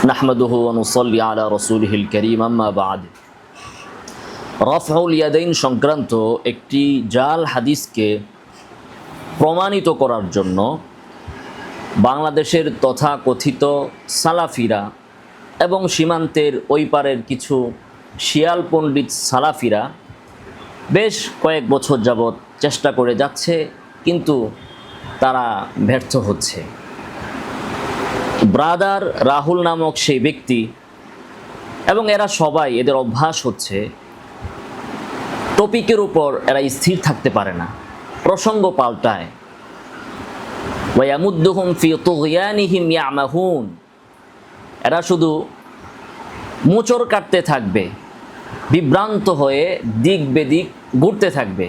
নাহমাদুহু ওয়া নুসাল্লি আলা রাসূলিহিল কারীম আম্মা বা'দ। রাফউল ইয়াদাইন সংক্রান্ত একটি জাল হাদিসকে প্রমাণিত করার জন্য বাংলাদেশের তথাকথিত সালাফিরা এবং সীমান্তের ওই পারের কিছু শিয়াল পণ্ডিত সালাফিরা বেশ কয়েক বছর যাবৎ চেষ্টা করে যাচ্ছে, কিন্তু তারা ব্যর্থ হচ্ছে। ব্রাদার রাহুল নামক সেই ব্যক্তি এবং এরা সবাই, এদের অভ্যাস হচ্ছে টপিকের উপর এরা স্থির থাকতে পারে না, প্রসঙ্গ পাল্টায়। ওয়ায়ামুদ্দুহুম ফি তুগয়ানিহিম ইয়ামাহুন, এরা শুধু মোচড় কাটতে থাকবে, বিভ্রান্ত হয়ে দিক বেদিক ঘুরতে থাকবে,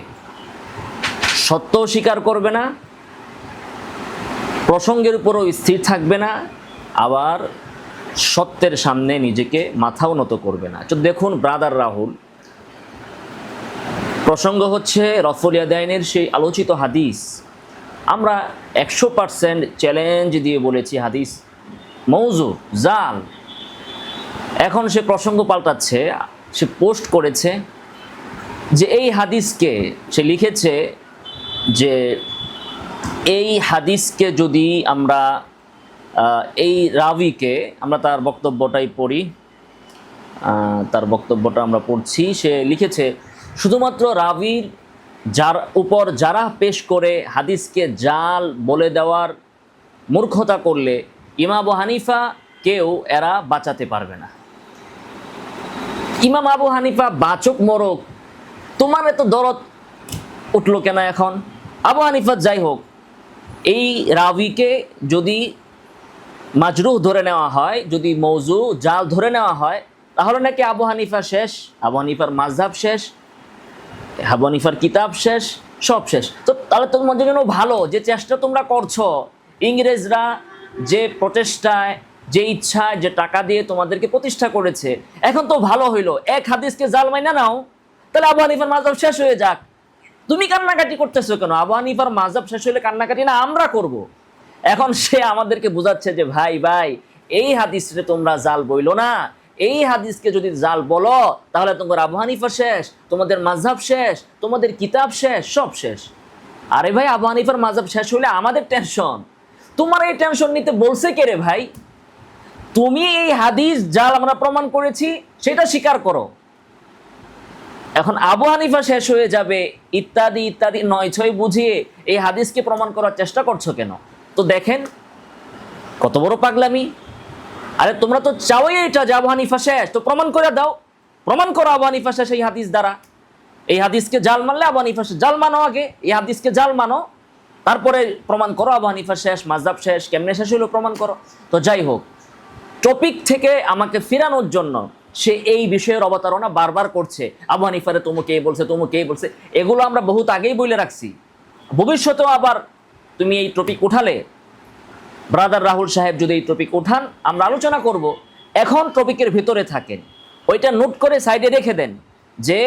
সত্য স্বীকার করবে না, প্রসঙ্গের উপরও স্থির থাকবে না, আবার সত্যের সামনে নিজেকে মাথাও নত করবে না। তো দেখুন ব্রাদার রাহুল, প্রসঙ্গ হচ্ছে রফউল ইয়াদাইনের সেই আলোচিত হাদিস। আমরা 100% চ্যালেঞ্জ দিয়ে বলেছি হাদিস মৌজু, জাল। এখন সে প্রসঙ্গ পাল্টাচ্ছে, সে পোস্ট করেছে যে এই হাদিসকে, সে লিখেছে যে এই হাদিসকে যদি আমরা এই রাবিকে, আমরা তার বক্তব্যটাই পড়ি, তার বক্তব্যটা আমরা পড়ছি। সে লিখেছে শুধুমাত্র রাবির যার উপর যারা পেশ করে হাদিসকে জাল বলে দেওয়ার মূর্খতা করলে ইমাম আবু হানিফা কেউ এরা বাঁচাতে পারবে না। ইমাম আবু হানিফা বাচক মরক, তোমার এত দরদ উঠলো কেন এখন? আবু হানিফা যাই হোক, এই রাবিকে যদি মাজরুহ ধরে নেওয়া হয়, যদি মৌজু জাল ধরে নেওয়া হয়, তাহলে নাকি আবু হানিফা শেষ, আবু হানিফার মাযহাব শেষ, আবু হানিফার কিতাব শেষ, সব শেষ। তো তাহলে তোমাদের জন্য ভালো যে চেষ্টা তোমরা করছো, ইংরেজরা যে প্রচেষ্টায়, যে ইচ্ছায়, যে টাকা দিয়ে তোমাদেরকে প্রতিষ্ঠা করেছে, এখন তো ভালো হইলো, এক হাদিসকে জাল মাইনা নাও, তাহলে আবু হানিফার মাযহাব শেষ হয়ে যাক। তুমি কান্নাকাটি করতেছো কেন? আবু হানিফার মাযহাব শেষ হলে কান্নাকাটি না আমরা করব। এখন সে আমাদেরকে বোঝাচ্ছে যে ভাই ভাই, এই হাদিসে তোমরা জাল বইলো না, এই হাদিসকে যদি জাল বলো তাহলে তোমার আবু হানিফা শেষ, তোমাদের মাযহাব শেষ, তোমাদের কিতাব শেষ, সব শেষ। আরে ভাই, আবু হানিফার মাযহাব শেষ হলে আমাদের টেনশন, তোমার এই টেনশন নিতে বলছে কে রে ভাই? তুমি এই হাদিস জাল আমরা প্রমাণ করেছি সেটা স্বীকার করো। এখন আবু হানিফা শেষ হয়ে যাবে ইত্যাদি ইত্যাদি নয় ছয় বুঝিয়ে এই হাদিসকে প্রমাণ করার চেষ্টা করছো কেন? তো দেখেন কত বড় পাগলামি। আরে তোমরা তো চাওই এটা যে আবু হানিফা শেষ, তো প্রমাণ করে দাও, প্রমাণ করো আবু হানিফা শেষ এই হাদিস দ্বারা। এই হাদিসকে জাল মানলে আবু হানিফা শেষ, জাল মানো আগে, এই হাদিসকে জাল মানো, তারপরে প্রমাণ করো আবু হানিফা শেষ, মাযহাব শেষ। কেমনে শেষ হলো প্রমাণ করো। তো যাই হোক, টপিক থেকে আমাকে ফেরানোর জন্য সে এই বিষয়ের অবতারণা বারবার করছে। আবু হানিফারে তোমাকে বলছে, তোমাকে বলছে, এগুলো আমরা বহুত আগেই বলে রাখছি। ভবিষ্যতেও আবার তুমি এই টপিক উঠালে, ব্রাদার রাহুল সাহেব যদি এই টপিক উঠান, আমরা আলোচনা করব। এখন টপিকের ভিতরে থাকেন, ওইটা নোট করে সাইডে রেখে দেন যে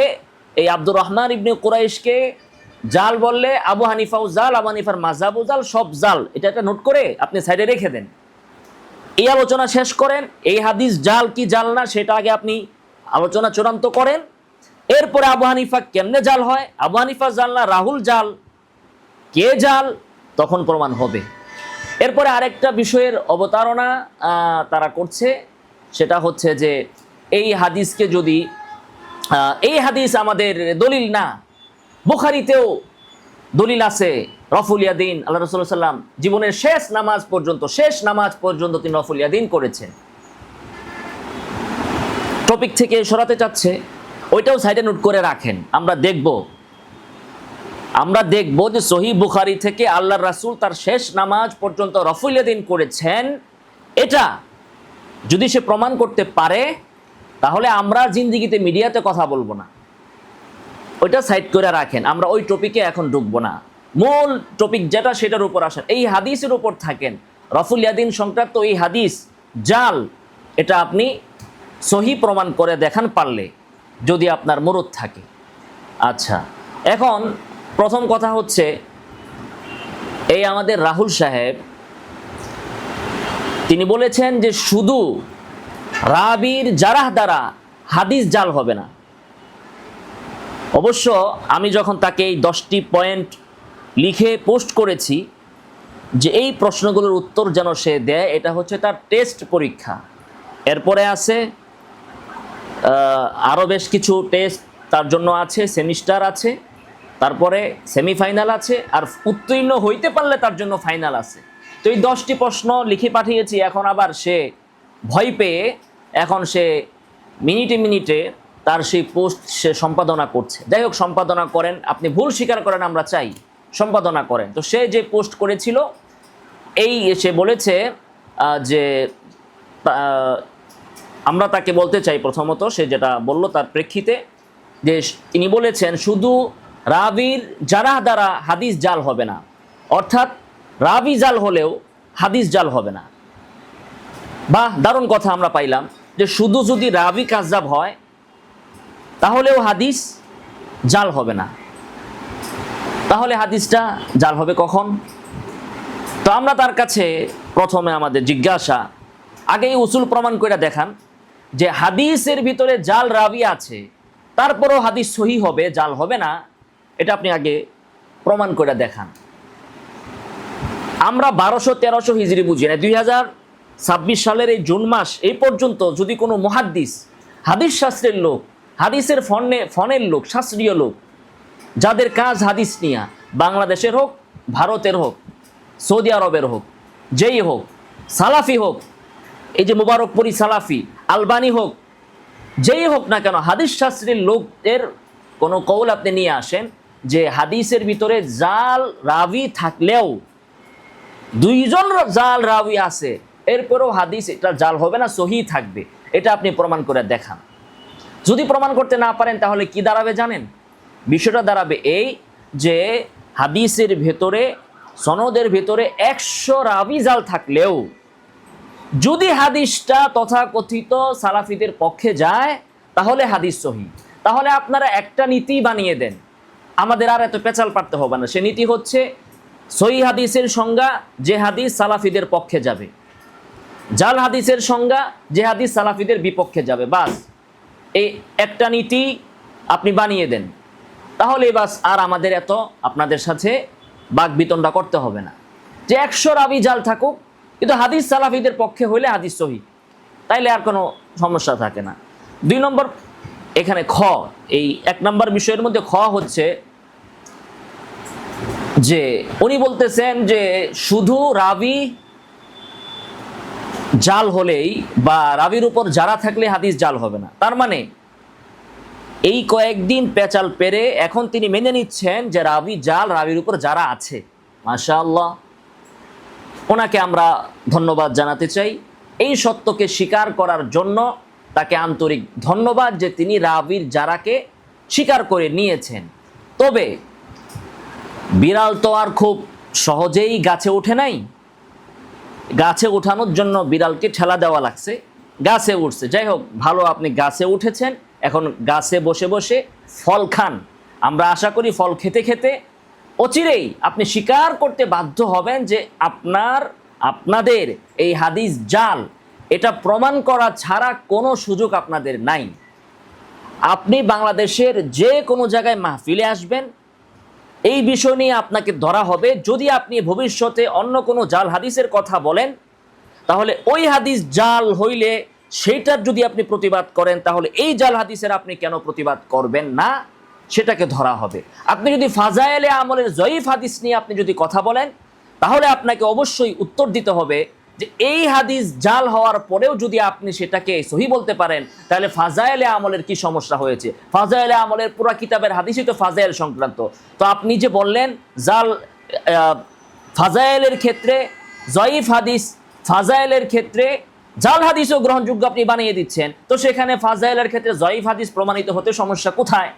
এই আব্দুর রহমান ইবনে কুরাইশকে জাল বললে আবু হানিফাও জাল, আবু হানিফার মাযহাবও জাল, সব জাল। এটা একটা নোট করে আপনি সাইডে রেখে দেন। এই আলোচনা শেষ করেন, এই হাদিস জাল কি জাল না সেটা আগে আপনি আলোচনা চূড়ান্ত করেন। এরপরে আবু হানিফা কেমনে জাল হয়, আবু হানিফা জাল না রাহুল জাল, কে জাল, তখন প্রমাণ হবে। এরপরে আরেকটা বিষয়ের অবতারণা তারা করছে, সেটা হচ্ছে যে এই হাদিসকে যদি, এই হাদিস আমাদের দলিল না, বুখারীতেও দলিল আছে। রফউল ইয়াদাইন, আল্লাহ রাসূল সাল্লাল্লাহু আলাইহি ওয়াসাল্লাম জীবনের শেষ নামাজ পর্যন্ত তিনি রফউল ইয়াদাইন করেছেন। টপিক থেকে সরাতে চাচ্ছে, ওইটাও সাইডে নোট করে রাখেন। আমরা দেখব যে সহিহ বুখারী থেকে আল্লাহর রাসূল তার শেষ নামাজ পর্যন্ত রফউল ইয়াদাইন করেছেন। এটা যদি সে প্রমাণ করতে পারে, তাহলে আমরা জিন্দেগিতে মিডিয়াতে কথা বলবো না। ওইটা সাইড করে রাখেন, আমরা ওই টপিকে এখন ঢুকবো না। মূল টপিক যেটা, সেটার উপর আসেন, এই হাদিসের উপর থাকেন। রফউল ইয়াদাইন সংক্রান্ত এই হাদিস জাল, এটা আপনি সহিহ প্রমাণ করে দেখান পারলে, যদি আপনার মুরুদ থাকে। আচ্ছা, এখন প্রথম কথা হচ্ছে, এই আমাদের রাহুল সাহেব তিনি বলেছেন যে শুধু রাবির জারাহ দ্বারা হাদিস জাল হবে না। অবশ্য আমি যখন তাকে এই 10টি পয়েন্ট লিখে পোস্ট করেছি যে এই প্রশ্নগুলোর উত্তর যেন সে দেয়, এটা হচ্ছে তার টেস্ট পরীক্ষা। এরপরে আছে আরও বেশ কিছু টেস্ট তার জন্য আছে, সেমিস্টার আছে, তারপরে সেমিফাইনাল আছে, আর উত্তীর্ণ হইতে পারলে তার জন্য ফাইনাল আছে। তো এই 10টি প্রশ্ন লিখে পাঠিয়েছি। এখন আবার সে ভয় পেয়ে এখন সে মিনিটে মিনিটে তার সেই পোস্ট সে সম্পাদনা করছে। যাই হোক, সম্পাদনা করেন, আপনি ভুল স্বীকার করেন, আমরা চাই সম্পাদনা করেন। তো সে যে পোস্ট করেছিল এই সে বলেছে যে আমরা তাকে বলতে চাই, প্রথমত সে যেটা বলল তার প্রেক্ষিতে, যে তিনি বলেছেন শুধু রাবির জারাহ দ্বারা হাদিস জাল হবে না, অর্থাৎ রাবি জাল হলেও হাদিস জাল হবে না। বাহ, দারুণ কথা আমরা পাইলাম যে শুধু যদি রাবি কাযযাব হয় তাহলেও হাদিস জাল হবে না। তাহলে হাদিসটা জাল হবে কখন? তো আমরা তার কাছে প্রথমে আমাদের জিজ্ঞাসা, আগেই উসুল প্রমাণ করে দেখান যে হাদিসের ভিতরে জাল রাবি আছে, তারপরও হাদিস সহি হবে, জাল হবে না, এটা আপনি আগে প্রমাণ করে দেখান। আমরা 1200-1300 হিজরি বুঝি না, 2026 সালের এই জুন মাস এই পর্যন্ত যদি কোনো মুহাদ্দিস, হাদিস শাস্ত্রের লোক, হাদিসের ফনের লোক, শাস্ত্রীয় লোক, যাদের কাজ হাদিস নিয়া, বাংলাদেশের হোক, ভারতের হোক, সৌদি আরবের হোক, যেই হোক, সালাফি হোক, এই যে মুবারকপুরি সালাফি, আলবানি হোক, যেই হোক না কেন, হাদিস শাস্ত্রের লোকের কোনো কৌল আপনি নিয়ে আসেন যে হাদিসের ভিতরে জাল রাবি থাকলেও, 2 জন জাল রাবি আছে, এরপরেও হাদিস এটা জাল হবে না, সহি থাকবে, এটা আপনি প্রমাণ করে দেখান। যদি প্রমাণ করতে না পারেন তাহলে কি দাঁড়াবে জানেন? বিষয়টা দাঁড়াবে এই যে হাদিসের ভেতরে, সনদের ভেতরে 100 রাবি জাল থাকলেও যদি হাদিসটা তথাকথিত সালাফিদের পক্ষে যায় তাহলে হাদিস সহি। তাহলে আপনারা একটা নীতি বানিয়ে দেন, আমাদের আর এত পেঁচাল পারতে হবে না। সে নীতি হচ্ছে সহি হাদিসের সংজ্ঞা যে হাদিস সালাফিদের পক্ষে যাবে, জাল হাদিসের সংজ্ঞা যে হাদিস সালাফিদের বিপক্ষে যাবে। বাস এই একটা নীতি আপনি বানিয়ে দেন, তাহলে বাস আর আমাদের এত আপনাদের সাথে বাকবিতণ্ডা করতে হবে না। যে 100 রাবি জাল থাকুক, কিন্তু হাদিস সালাফিদের পক্ষে হইলে হাদিস সহি, তাইলে আর কোনো সমস্যা থাকে না। 2 নম্বর এখানে খ, এই 1 নম্বর বিষয়ের মধ্যে খ হচ্ছে যে উনি বলতেছেন যে শুধু রাবি জাল হলেই বা রাবির উপর যারা থাকলে হাদিস জাল হবে না। তার মানে এই কয়েকদিন পেঁচাল পেরে এখন তিনি মেনে নিচ্ছেন যে রাবি জাল, রাবির উপর যারা আছে। মাশাআল্লাহ, ওনাকে আমরা ধন্যবাদ জানাতে চাই। এই সত্যকে স্বীকার করার জন্য তাকে আন্তরিক ধন্যবাদ যে তিনি রাবির জারাকে স্বীকার করে নিয়েছেন। তবে বিড়াল তো আর খুব সহজেই গাছে ওঠে নাই, গাছে ওঠানোর জন্য বিড়ালকে ঠেলা দেওয়া লাগছে, গাছে উঠছে। যাই হোক, ভালো আপনি গাছে উঠেছেন, এখন গাছে বসে বসে ফল খান। আমরা আশা করি ফল খেতে খেতে অচিরেই আপনি স্বীকার করতে বাধ্য হবেন যে আপনাদের এই হাদিস জাল, এটা প্রমাণ করা ছাড়া কোনো সুযোগ আপনাদের নাই। আপনি বাংলাদেশের যে কোনো জায়গায় মাহফিলে আসবেন, এই বিষয় নিয়ে আপনাকে ধরা হবে। যদি আপনি ভবিষ্যতে অন্য কোনো জাল হাদিসের কথা বলেন, তাহলে ওই হাদিস জাল হইলে সেইটার যদি আপনি প্রতিবাদ করেন, তাহলে এই জাল হাদিসের আপনি কেন প্রতিবাদ করবেন না, সেটাকে ধরা হবে। আপনি যদি ফাজায়েলে আমলের জয়ীফ হাদিস নিয়ে আপনি যদি কথা বলেন, তাহলে আপনাকে অবশ্যই উত্তর দিতে হবে যে এই হাদিস জাল হওয়ার পরেও যদি আপনি সেটাকে সহি বলতে পারেন, তাহলে ফাজায়েলে আমলের কি সমস্যা হয়েছে? ফাজায়েলে আমলের পুরা কিতাবের হাদিসই তো ফাজায়েল সংক্রান্ত। তো আপনি যে বললেন জাল ফাজায়েলের ক্ষেত্রে জয়ীফ হাদিস, ফাজায়েলের ক্ষেত্রে জাল হাদিসও গ্রহণযোগ্য আপনি বানিয়ে দিচ্ছেন, তো সেখানে ফাজায়েলের ক্ষেত্রে জয়ীফ হাদিস প্রমাণিত হতে সমস্যা কোথায়?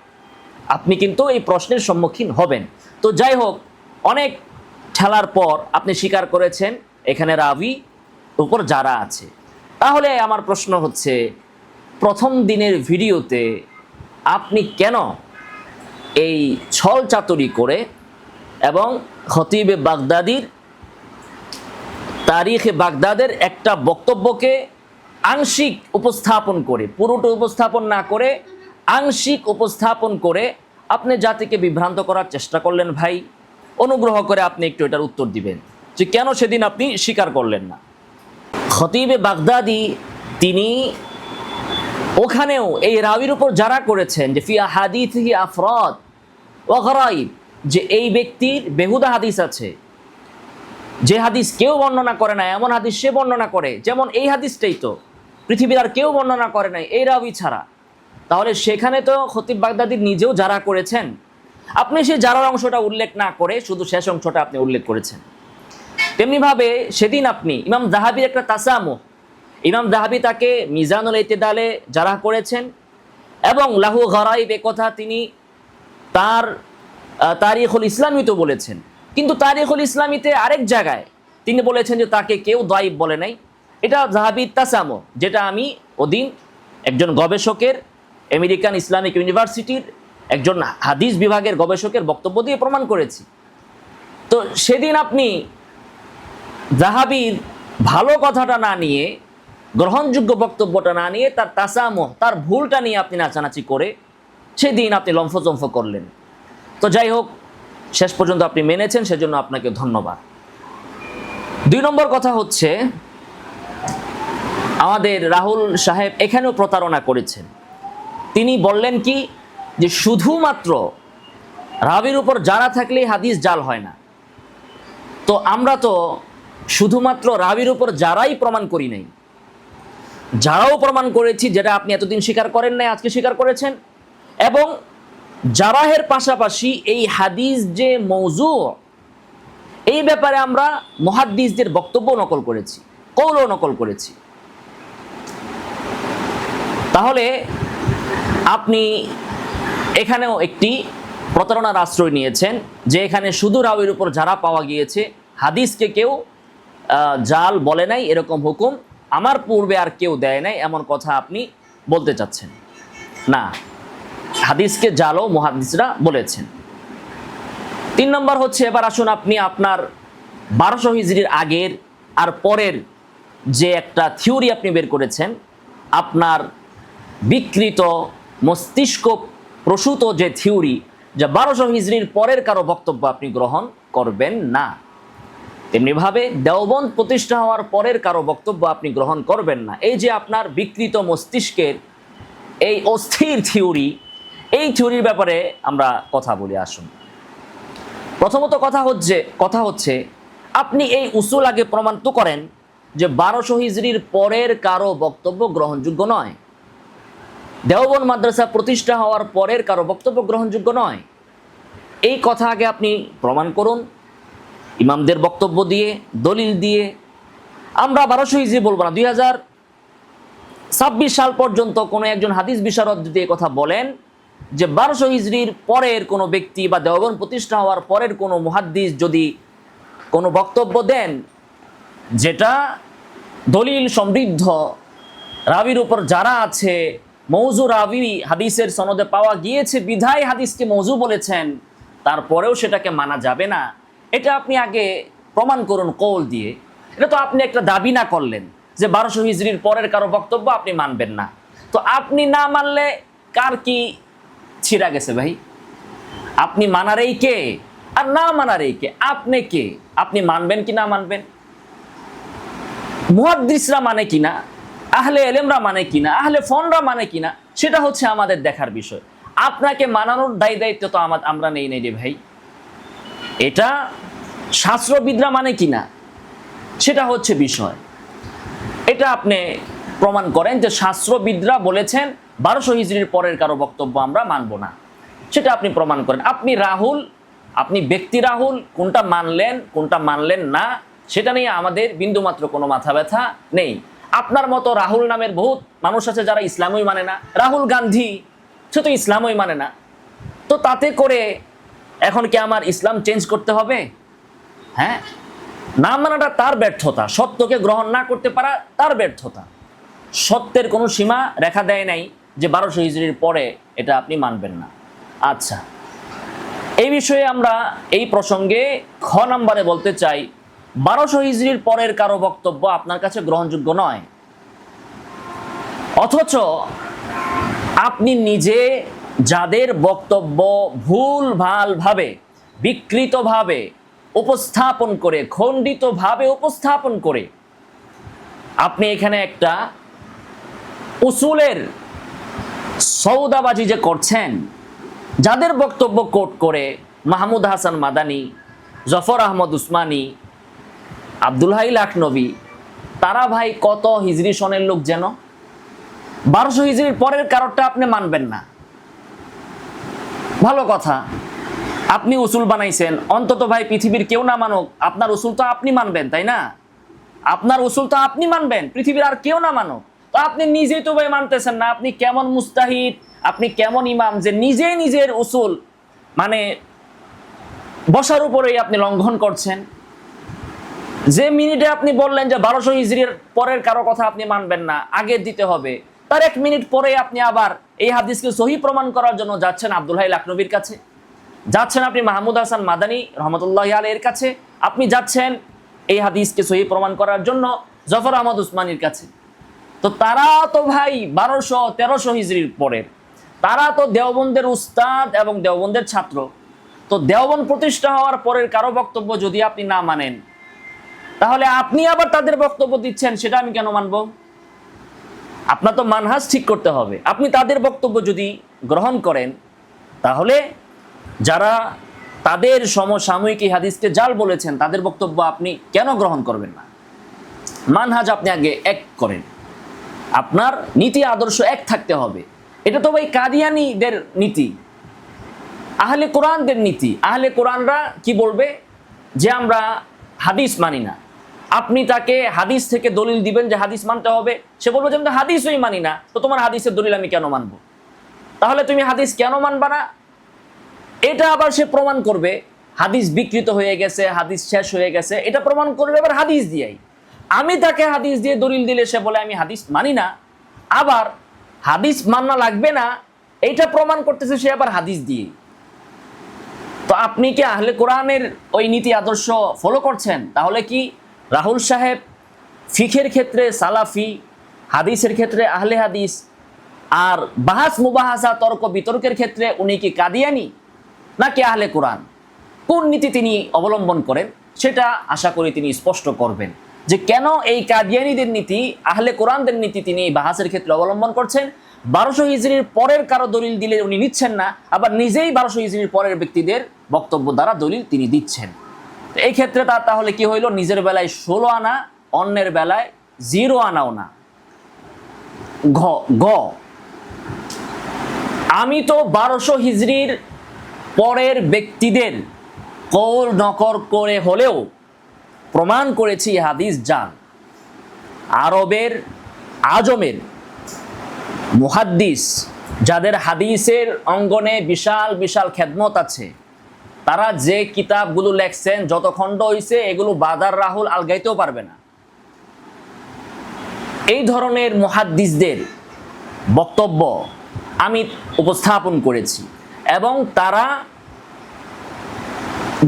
আপনি কিন্তু এই প্রশ্নের সম্মুখীন হবেন। তো যাই হোক, অনেক ঠেলার পর আপনি স্বীকার করেছেন এখানে রাবি উপর যারা আছে। তাহলে আমার প্রশ্ন হচ্ছে, প্রথম দিনের ভিডিওতে আপনি কেন এই ছল চাতুরি করে এবং খতিবে বাগদাদির তারিখে বাগদাদের একটা বক্তব্যকে আংশিক উপস্থাপন করে, পুরোটা উপস্থাপন না করে আংশিক উপস্থাপন করে আপনি জাতিকে বিভ্রান্ত করার চেষ্টা করলেন ভাই। অনুগ্রহ করে আপনি একটু এটার উত্তর দিবেন যে কেন সেদিন আপনি স্বীকার করলেন না। খতিবে বাগদাদি তিনি ওখানেও এই রাবির উপর যারা করেছেন যে ফি আহাদিথিহি আফরাদ ওয়া গরাইব, যে এই ব্যক্তির বেহুদা হাদিস আছে, যে হাদিস কেউ বর্ণনা করে না এমন হাদিস সে বর্ণনা করে, যেমন এই হাদিসটাই তো পৃথিবীর আর কেউ বর্ণনা করে নাই এই রাবি ছাড়া। তাহলে সেখানে তো খতিব বাগদাদি নিজেও যারা করেছেন, আপনি সেই যারার অংশটা উল্লেখ না করে শুধু শেষ অংশটা আপনি উল্লেখ করেছেন। তেমনিভাবে সেদিন আপনি ইমাম যাহাবির একটা তাসামুহ, ইমাম যাহাবি তাকে মিজানুল ইতিদালে যারা করেছেন এবং লাহু গরাইব এ কথা তিনি তার তারিখুল ইসলামীতে বলেছেন, কিন্তু তারিখুল ইসলামীতে আরেক জায়গায় তিনি বলেছেন যে তাকে কেউ দায়ীব বলে নাই। এটা যাহাবির তাসামুহ, যেটা আমি ওদিন একজন গবেষকের, আমেরিকান ইসলামিক ইউনিভার্সিটির একজন হাদিস বিভাগের গবেষকের বক্তব্য দিয়ে প্রমাণ করেছি। তো সেদিন আপনি যাহাবির ভালো কথাটা না নিয়ে, গ্রহণযোগ্য বক্তব্যটা না নিয়ে তার তাসামুহ, তার ভুলটা নিয়ে আপনি নাচানাচি করে সেদিন আপনি লম্ফজম্ফ করলেন। তো যাই হোক, শেষ পর্যন্ত আপনি মেনেছেন, সেজন্য আপনাকে ধন্যবাদ। 2 নম্বর কথা হচ্ছে, আমাদের রাহুল সাহেব এখানেও প্রতারণা করেছেন। তিনি বললেন কি যে শুধুমাত্র রাবির উপর যারা থাকলেই হাদিস জাল হয় না। তো আমরা তো শুধুমাত্র রাবির উপর যারাই প্রমাণ করি নাই, যারাও প্রমাণ করেছি, যেটা আপনি এতদিন স্বীকার করেন নাই আজকে স্বীকার করেছেন। এবং জারাহের পাশাপাশি এই হাদিস যে মৌজু, এই ব্যাপারে আমরা মুহাদ্দিসদের বক্তব্য নকল করেছি, কৌলও নকল করেছি। তাহলে আপনি এখানেও একটি প্রতারণার আশ্রয় নিয়েছেন যে এখানে শুধু রাবির উপর যারা পাওয়া গিয়েছে, হাদিসকে কেউ জাল বলে নাই এরকম হুকুম আমার পূর্বে আর কেউ দেয় নাই, এমন কথা আপনি বলতে চাচ্ছেন না। হাদিসকে জালও মুহাদ্দিসরা বলেছেন। 3 নম্বর হচ্ছে, এবার আসুন আপনি আপনার 1200 হিজরির আগের আর পরের যে একটা থিওরি আপনি বের করেছেন, আপনার বিকৃত মস্তিষ্ক প্রসূত যে থিওরি, যে 1200 হিজরির পরের কারো বক্তব্য আপনি গ্রহণ করবেন না, তেমনিভাবে দেওবন্দ প্রতিষ্ঠা হওয়ার পরের কারো বক্তব্য আপনি গ্রহণ করবেন না। এই যে আপনার বিকৃত মস্তিষ্কের এই অস্থির থিওরি, এই থিওরির ব্যাপারে আমরা কথা বলি। আসুন, প্রথমত কথা হচ্ছে আপনি এই উসুল আগে প্রমাণ তো করেন যে 1200 হিজরির পরের কারো বক্তব্য গ্রহণযোগ্য নয়, দেওবন্দ মাদ্রাসা প্রতিষ্ঠা হওয়ার পরের কারো বক্তব্য গ্রহণযোগ্য নয়। এই কথা আগে আপনি প্রমাণ করুন ইমামদের বক্তব্য দিয়ে, দলিল দিয়ে। আমরা 1200 হিজরি বলবো না, 2026 সাল পর্যন্ত কোনো একজন হাদিস বিশারদ যদি এই কথা বলেন যে 1200 হিজরির পরের কোনো ব্যক্তি বা দেওবন্দ প্রতিষ্ঠা হওয়ার পরের কোনো মুহাদ্দিস যদি কোনো বক্তব্য দেন যেটা দলিল সমৃদ্ধ, রাবির উপর যারা আছে, মৌজু রাবি হাদিসের সনদে পাওয়া গিয়েছে বিধায় হাদিসকে মৌজু বলেছেন, তারপরেও সেটাকে মানা যাবে না, এটা আপনি আগে প্রমাণ করুন কৌল দিয়ে। এটা তো আপনি একটা দাবি না করলেন যে 1200 হিজরির পরের কারো বক্তব্য আপনি মানবেন না। তো আপনি না মানলে কার কি ছিঁড়া গেছে ভাই? আপনি মানারেই কে আর না মানারেই কে? আপনি কে? আপনি মানবেন কি না মানবেন? মুহাদ্দিসরা মানে কিনা, আহলে এলেমরা মানে কিনা, আহলে ফনরা মানে কিনা, সেটা হচ্ছে আমাদের দেখার বিষয়। আপনাকে মানানোর দায়িত্ব তো আমরা নেই রে ভাই। এটা শাস্ত্রবিদরা মানে কিনা সেটা হচ্ছে বিষয়। এটা আপনি প্রমাণ করেন যে শাস্ত্রবিদরা বলেছেন 1200 হিজরির পরের কারো বক্তব্য আমরা মানব না, সেটা আপনি প্রমাণ করেন। আপনি ব্যক্তি রাহুল কোনটা মানলেন কোনটা মানলেন না সেটা নিয়ে আমাদের বিন্দুমাত্র কোনো মাথা ব্যথা নেই। আপনার মতো রাহুল নামের বহুত মানুষ আছে যারা ইসলামই মানে না। রাহুল গান্ধী, সে তো ইসলামই মানে না। তো তাতে করে এখন কি আমার ইসলাম চেঞ্জ করতে হবে? হ্যাঁ, না মানাটা তার ব্যর্থতা, সত্যকে গ্রহণ না করতে পারা তার ব্যর্থতা। সত্যের কোনো সীমা রেখা দেয় নাই যে 1200 হিজরির পরে এটা আপনি মানবেন না। আচ্ছা, এই বিষয়ে আমরা এই প্রসঙ্গে খ নম্বরে বলতে চাই, 1200 হিজরির পরের কারো বক্তব্য আপনার কাছে গ্রহণযোগ্য নয়। অথচ আপনি নিজে যাদের বক্তব্য ভুল ভালভাবে বিকৃতভাবে উপস্থাপন করে, খণ্ডিতভাবে উপস্থাপন করে আপনি এখানে একটা উসুলের সৌদাবাজি যে করছেন, যাদের বক্তব্য কোট করে মাহমুদ হাসান মাদানী, জফর আহমদ উসমানী, আব্দুল হাই লাখনবী, তারা ভাই কত হিজরি সনের লোক যেন? 1200 হিজরির পরের কারণটা আপনি মানবেন না, ভালো কথা। আপনি উসুল বানাইছেন, অন্তত ভাই পৃথিবীর কেউ না মানুক, আপনার উসুল তো আপনি মানবেন, তাই না? আপনার উসুল তো আপনি মানবেন, পৃথিবীর আর কেউ না মানুক। তো আপনি নিজেই তো ভাই মানতেছেন না। আপনি কেমন মুস্তাহিদ, আপনি কেমন ইমাম যে নিজেই নিজের উসুল মানে বসার উপরেই আপনি লঙ্ঘন করছেন। যে মিনিটে আপনি বললেন যে 1200 হিজরির পরের কারো কথা আপনি মানবেন না, আগে দিতে হবে, তার 1 মিনিট পরে আপনি আবার এই হাদিসকে সহি প্রমাণ করার জন্য যাচ্ছেন আব্দুল হাই লাখনবীর কাছে, যাচ্ছেন আপনি মাহমুদ হাসান মাদানী রহমতুল্লাহ আলাইহির কাছে, আপনি যাচ্ছেন এই হাদিসকে সহি প্রমাণ করার জন্য জফর আহমদ উসমানীর কাছে। তো তারা তো ভাই 1200-1300 হিজরির পরের, তারা তো দেওবন্দের উস্তাদ এবং দেওবন্দের ছাত্র। তো দেওবন্দ প্রতিষ্ঠা হওয়ার পরের কারো বক্তব্য যদি আপনি না মানেন, তাহলে আপনি আবার তাদের বক্তব্য দিচ্ছেন, সেটা আমি কেন মানব? আপনার তো মানহাজ ঠিক করতে হবে। আপনি তাদের বক্তব্য যদি গ্রহণ করেন, তাহলে যারা তাদের সমসাময়িক এই হাদিসকে জাল বলেছেন, তাদের বক্তব্য আপনি কেন গ্রহণ করবেন না? মানহাজ আপনি আগে এক করেন, আপনার নীতি আদর্শ এক থাকতে হবে। এটা তো ভাই কাদিয়ানীদের নীতি, আহলে কোরআনদের নীতি। আহলে কোরআনরা কি বলবে? যে আমরা হাদিস মানি না। আপনি তাকে হাদিস থেকে দলিল দিবেন যে হাদিস মানতে হবে, সে বলবে যে আমি তো হাদিসই মানি না, তো তোমার হাদিসের দলিল আমি কেন মানবো? তাহলে তুমি হাদিস কেন মানবা না? এটা আবার সে প্রমাণ করবে হাদিস বিকৃত হয়ে গেছে, হাদিস শেষ হয়ে গেছে, এটা প্রমাণ করবে আবার হাদিস দিয়েই। আমি তাকে হাদিস দিয়ে দলিল দিলে সে বলে আমি হাদিস মানি না, আবার হাদিস মানা লাগবে না এইটা প্রমাণ করতেছে সে আবার হাদিস দিয়ে। তো আপনি কি আহলে কোরআনের ওই নীতি আদর্শ ফলো করছেন? তাহলে কি রাহুল সাহেব ফিখের ক্ষেত্রে সালাফি, হাদিসের ক্ষেত্রে আহলে হাদিস, আর বাহাস মুবাহাসা তর্ক বিতর্কের ক্ষেত্রে উনি কি কাদিয়ানি নাকি আহলে কোরআন? কোন নীতি তিনি অবলম্বন করেন সেটা আশা করি তিনি স্পষ্ট করবেন, যে কেন এই কাদিয়ানীদের নীতি, আহলে কোরআনদের নীতি তিনি বাহাসের ক্ষেত্রে অবলম্বন করছেন। 1200 হিজরির পরের কারো দলিল দিলে উনি নিচ্ছেন না, আবার নিজেই 1200 হিজরির পরের ব্যক্তিদের বক্তব্য দ্বারা দলিল তিনি দিচ্ছেন। এই ক্ষেত্রে তার তাহলে কি হইল? নিজের বেলায় 16 আনা, অন্যের বেলায় 0 আনাও না। গ আমি তো 1200 হিজরির পরের ব্যক্তিদের কৌল নকল করে হলেও প্রমাণ করেছি হাদিস জাল। আরবের আজমের মুহাদ্দিস, যাদের হাদিসের অঙ্গনে বিশাল বিশাল খেদমত আছে, তারা যে কিতাবগুলো লেখছেন, যত খণ্ড হইছে, এগুলো বাদার রাহুল আলগাইতেও পারবে না। এই ধরনের মুহাদ্দিসদের বক্তব্য আমি উপস্থাপন করেছি, এবং তারা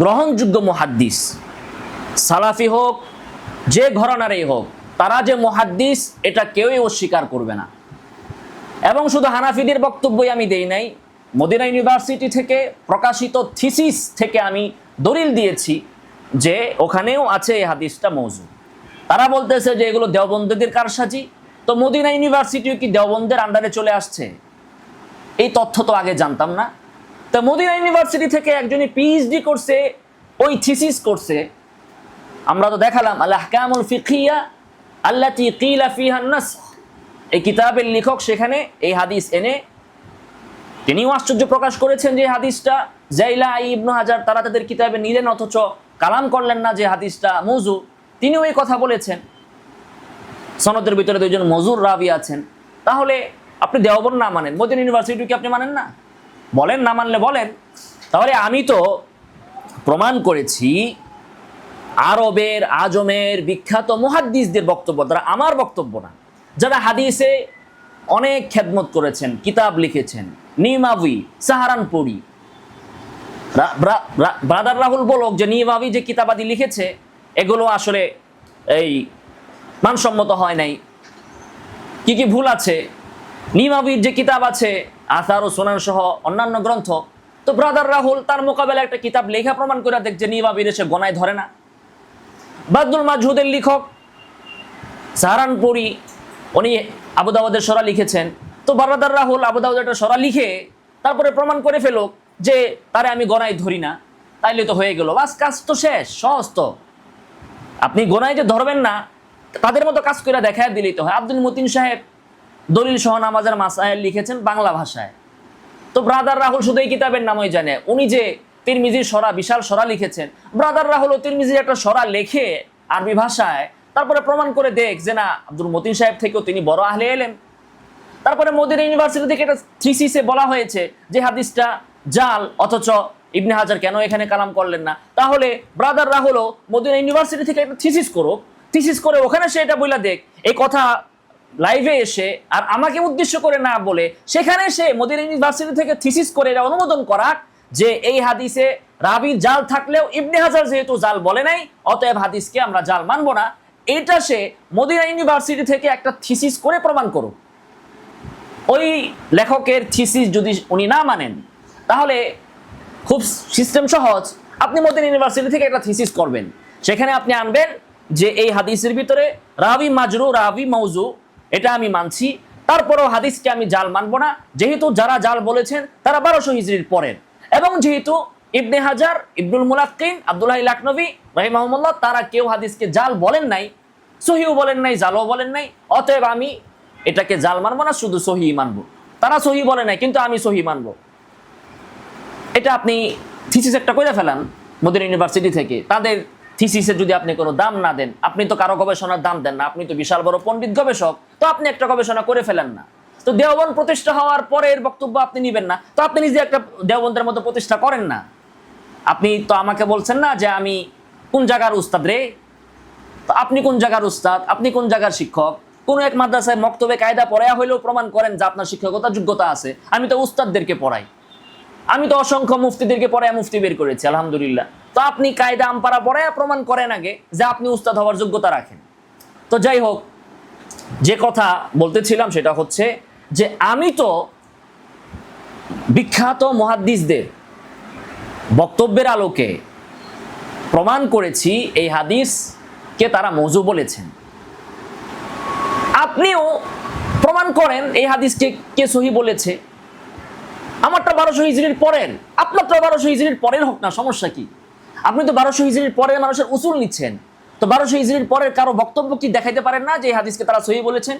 গ্রহণযোগ্য মুহাদ্দিস, সালাফি হোক যে ঘরানারই হোক, তারা যে মুহাদ্দিস এটা কেউই অস্বীকার করবে না। এবং শুধু হানাফিদের বক্তব্যই আমি দেই নাই, মদিনা ইউনিভার্সিটি থেকে প্রকাশিত থিসিস থেকে আমি দলিল দিয়েছি যে ওখানেও আছে এই হাদিসটা মওজু। তারা বলতেছে যে এগুলো দেওবন্দের কারসাজি। তো মদিনা ইউনিভার্সিটিও কি দেওবন্দের আন্ডারে চলে আসছে? এই তথ্য তো আগে জানতাম না। তো মদিনা ইউনিভার্সিটি থেকে একজনই পিএইচডি করছে, ওই থিসিস করছে। আমরা তো দেখালাম আল আহকামুল ফিকহিয়া আল্লাতী কিলা ফিহা আন-নাসখ, এই কিতাবের লেখক সেখানে এই হাদিস এনে তিনিও আশ্চর্য প্রকাশ করেছেন যে হাদিসটা জাইলা ইবনে হাজার তারা তাদের কিতাবে নিলেন, অথচ কালাম করলেন না যে হাদিসটা মওজু। তিনিও এই কথা বলেছেন। সনদের ভিতরে 2 জন মজুর রাবি আছেন। তাহলে আপনি দেওবন্দ না মানেন, মদিনা ইউনিভার্সিটি কি আপনি মানেন না? বলেন, না মানলে বলেন। তাহলে আমি তো প্রমাণ করেছি আরবের আজমের বিখ্যাত মুহাদ্দিসদের বক্তব্য দ্বারা, আমার বক্তব্য না, যারা হাদিসে অনেক খেদমত করেছেন, কিতাব লিখেছেন, নিমাবি, সাহারানপুরি। ব্রাদার রাহুল বলক যে নিমাবি যে কিতাবাদি লিখেছে এগুলো আসলে এই মানসম্মত হয় নাই, কি কি ভুল আছে নিমাবির যে কিতাব আছে আসার ও সোনান সহ অন্যান্য গ্রন্থ, তো ব্রাদার রাহুল তার মোকাবেলায় একটা কিতাব লেখা প্রমাণ করে দেখছে নিমাবির এসে গনায় ধরে না। বাদুল মাজহুদের লেখক সাহারানপুরি উনি আবু দাউদের সরা লিখেছেন, তো ব্রাদার রাহুল আবু দাউদের একটা সরা লিখে তারপরে প্রমাণ করে ফেলো যে তারে আমি গনায় ধরি না, তাইলে তো হয়ে গেল, বাস কাজ তো শেষ, সহজ তো। আপনি গোনায় যে ধরবেন না, তাদের মতো কাজ করে দেখায় দিলেই তো হয়। আব্দুল মতিন সাহেব দলিল সহ নামাজের মাসাইল লিখেছেন বাংলা ভাষায়, তো ব্রাদার রাহুল শুধু এই কিতাবের নামই জানে। উনি যে তিরমিজির সরা বিশাল সরা লিখেছেন, ব্রাদার রাহুল ও তিরমিজির একটা সরা লেখে আরবি ভাষায়, তারপরে প্রমাণ করে দেখ যে না আব্দুল মতিন সাহেব থেকেও তিনি বড় আহলে এলেম। তারপরে মদিনা ইউনিভার্সিটি থেকে একটা থিসিসে বলা হয়েছে যে হাদিসটা জাল, অথচ ইবনে হাজার কেন এখানে কালাম করলেন না? তাহলে ব্রাদার রাহুলও মদিনা ইউনিভার্সিটি থেকে একটা থিসিস করো, থিসিস করে ওখানে সে এটা বইলা দেখ, এই কথা লাইভে এসে আর আমাকে উদ্দেশ্য করে না বলে সেখানে সে মদিনা ইউনিভার্সিটি থেকে থিসিস করে এটা অনুমোদন করা যে এই হাদিসে রাবি জাল থাকলেও ইবনে হাজার যেহেতু জাল বলে নাই, অতএব হাদিসকে আমরা জাল মানবো না। এটা সে মদিনা ইউনিভার্সিটি থেকে একটা থিসিস করে প্রমাণ করুক। ওই লেখকের থিসিস যদি উনি না মানেন, তাহলে খুব সিস্টেম সহজ, আপনি মদিনা ইউনিভার্সিটি থেকে একটা থিসিস করবেন, সেখানে আপনি আনবেন যে এই হাদিসের ভিতরে রাবি মাজরু রাবি মৌজু, এটা আমি মানছি, তারপরেও হাদিসকে আমি জাল মানবো না, যেহেতু যারা জাল বলেছেন তারা 1200 হিজরির পরের, এবং যেহেতু ইবনে হাজার, ইবনুল মুলাক্কিন, আব্দুল্লাহ লাকনবী রাহিমাহুল্লাহ তারা কেউ হাদিসকে জাল বলেন নাই, সহিও বলেন নাই, জালও বলেন নাই, অতএব আমি এটাকে জাল মানবো না, শুধু সহি মানবো। তারা সহি বলে নাই কিন্তু আমি সহি মানবো। এটা আপনি থিসিস একটা করে ফেলান মদিনা ইউনিভার্সিটি থেকে। তাদের থিসিসে যদি আপনি কোনো দাম না দেন, আপনি তো কারো গবেষণার দাম দেন না, আপনি তো বিশাল বড় পণ্ডিত গবেষক, তো আপনি একটা গবেষণা করে ফেলেন না। তো দেওবন্দ প্রতিষ্ঠা হওয়ার পরের বক্তব্য আপনি নিবেন না, তো আপনি নিজে একটা দেওবন্দের মতো প্রতিষ্ঠা করেন না। আপনি তো আমাকে বলছেন না যে আমি কোন জায়গার উস্তাদ রে, তো আপনি কোন জায়গার উস্তাদ, আপনি কোন জায়গার শিক্ষক? কোন এক মাদ্রাসায় মক্তবে কায়দা পড়ায়া হইলেও প্রমাণ করেন যে আপনার শিক্ষকতার যোগ্যতা আছে। আমি তো উস্তাদদেরকে পড়াই, আমি তো অসংখ্য মুফতিদেরকে পড়ায় মুফতি বের করেছি আলহামদুলিল্লাহ। তো আপনি কায়দা আমপারা পড়ায় প্রমাণ করেন আগে যে আপনি উস্তাদ হওয়ার যোগ্যতা রাখেন। তো যাই হোক, যে কথা বলতেছিলাম সেটা হচ্ছে যে আমি তো বিখ্যাত মুহাদ্দিসদের বক্তব্যের আলোকে প্রমাণ করেছি এই হাদিসকে তারা মওযু বলেছেন। আপনিও প্রমাণ করেন এই হাদিসকে কে সহি বলেছে। আমারটা 1200 হিজরির পরের, আপনারটা 1200 হিজরির পরের হোক না, সমস্যা কি? আপনি তো 1200 হিজরির পরের মানুষের উসুল নিচ্ছেন, তো 1200 হিজরির পরের কারো বক্তব্য কি দেখাইতে পারেন না যে এই হাদিসকে তারা সহি বলেছেন?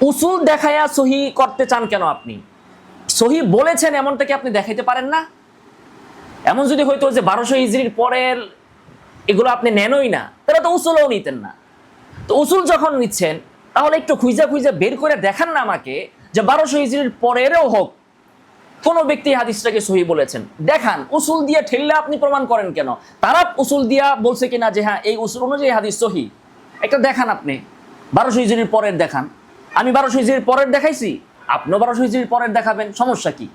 উসুল দেখায়া সহি করতে চান কেন? আপনি সহি বলেছেন এমনটা কি আপনি দেখাইতে পারেন না? এমন যদি হয়তো যে 1200 হিজরির পরের এগুলো আপনি নেনই না, তাহলে তো উসুলও নিতেন না। তো উসুল যখন নিচ্ছেন তাহলে একটু খুঁজা খুঁজা বের করে দেখান না আমাকে যে 1200 হিজরির পরেরও হোক কোন ব্যক্তি হাদিসটাকে সহি বলেছেন, দেখান। উসুল দিয়ে ঠেললে আপনি প্রমাণ করেন কেন? তারা উসুল দিয়া বলছে কিনা যে হ্যাঁ এই উসুল অনুযায়ী হাদিস সহি, একটা দেখান। আপনি 1200 হিজরির পরের দেখান। আমি 1200 হিজরির পরের দেখাইছি, আপনিও 1200 হিজরির পরের দেখাবেন, সমস্যা কি?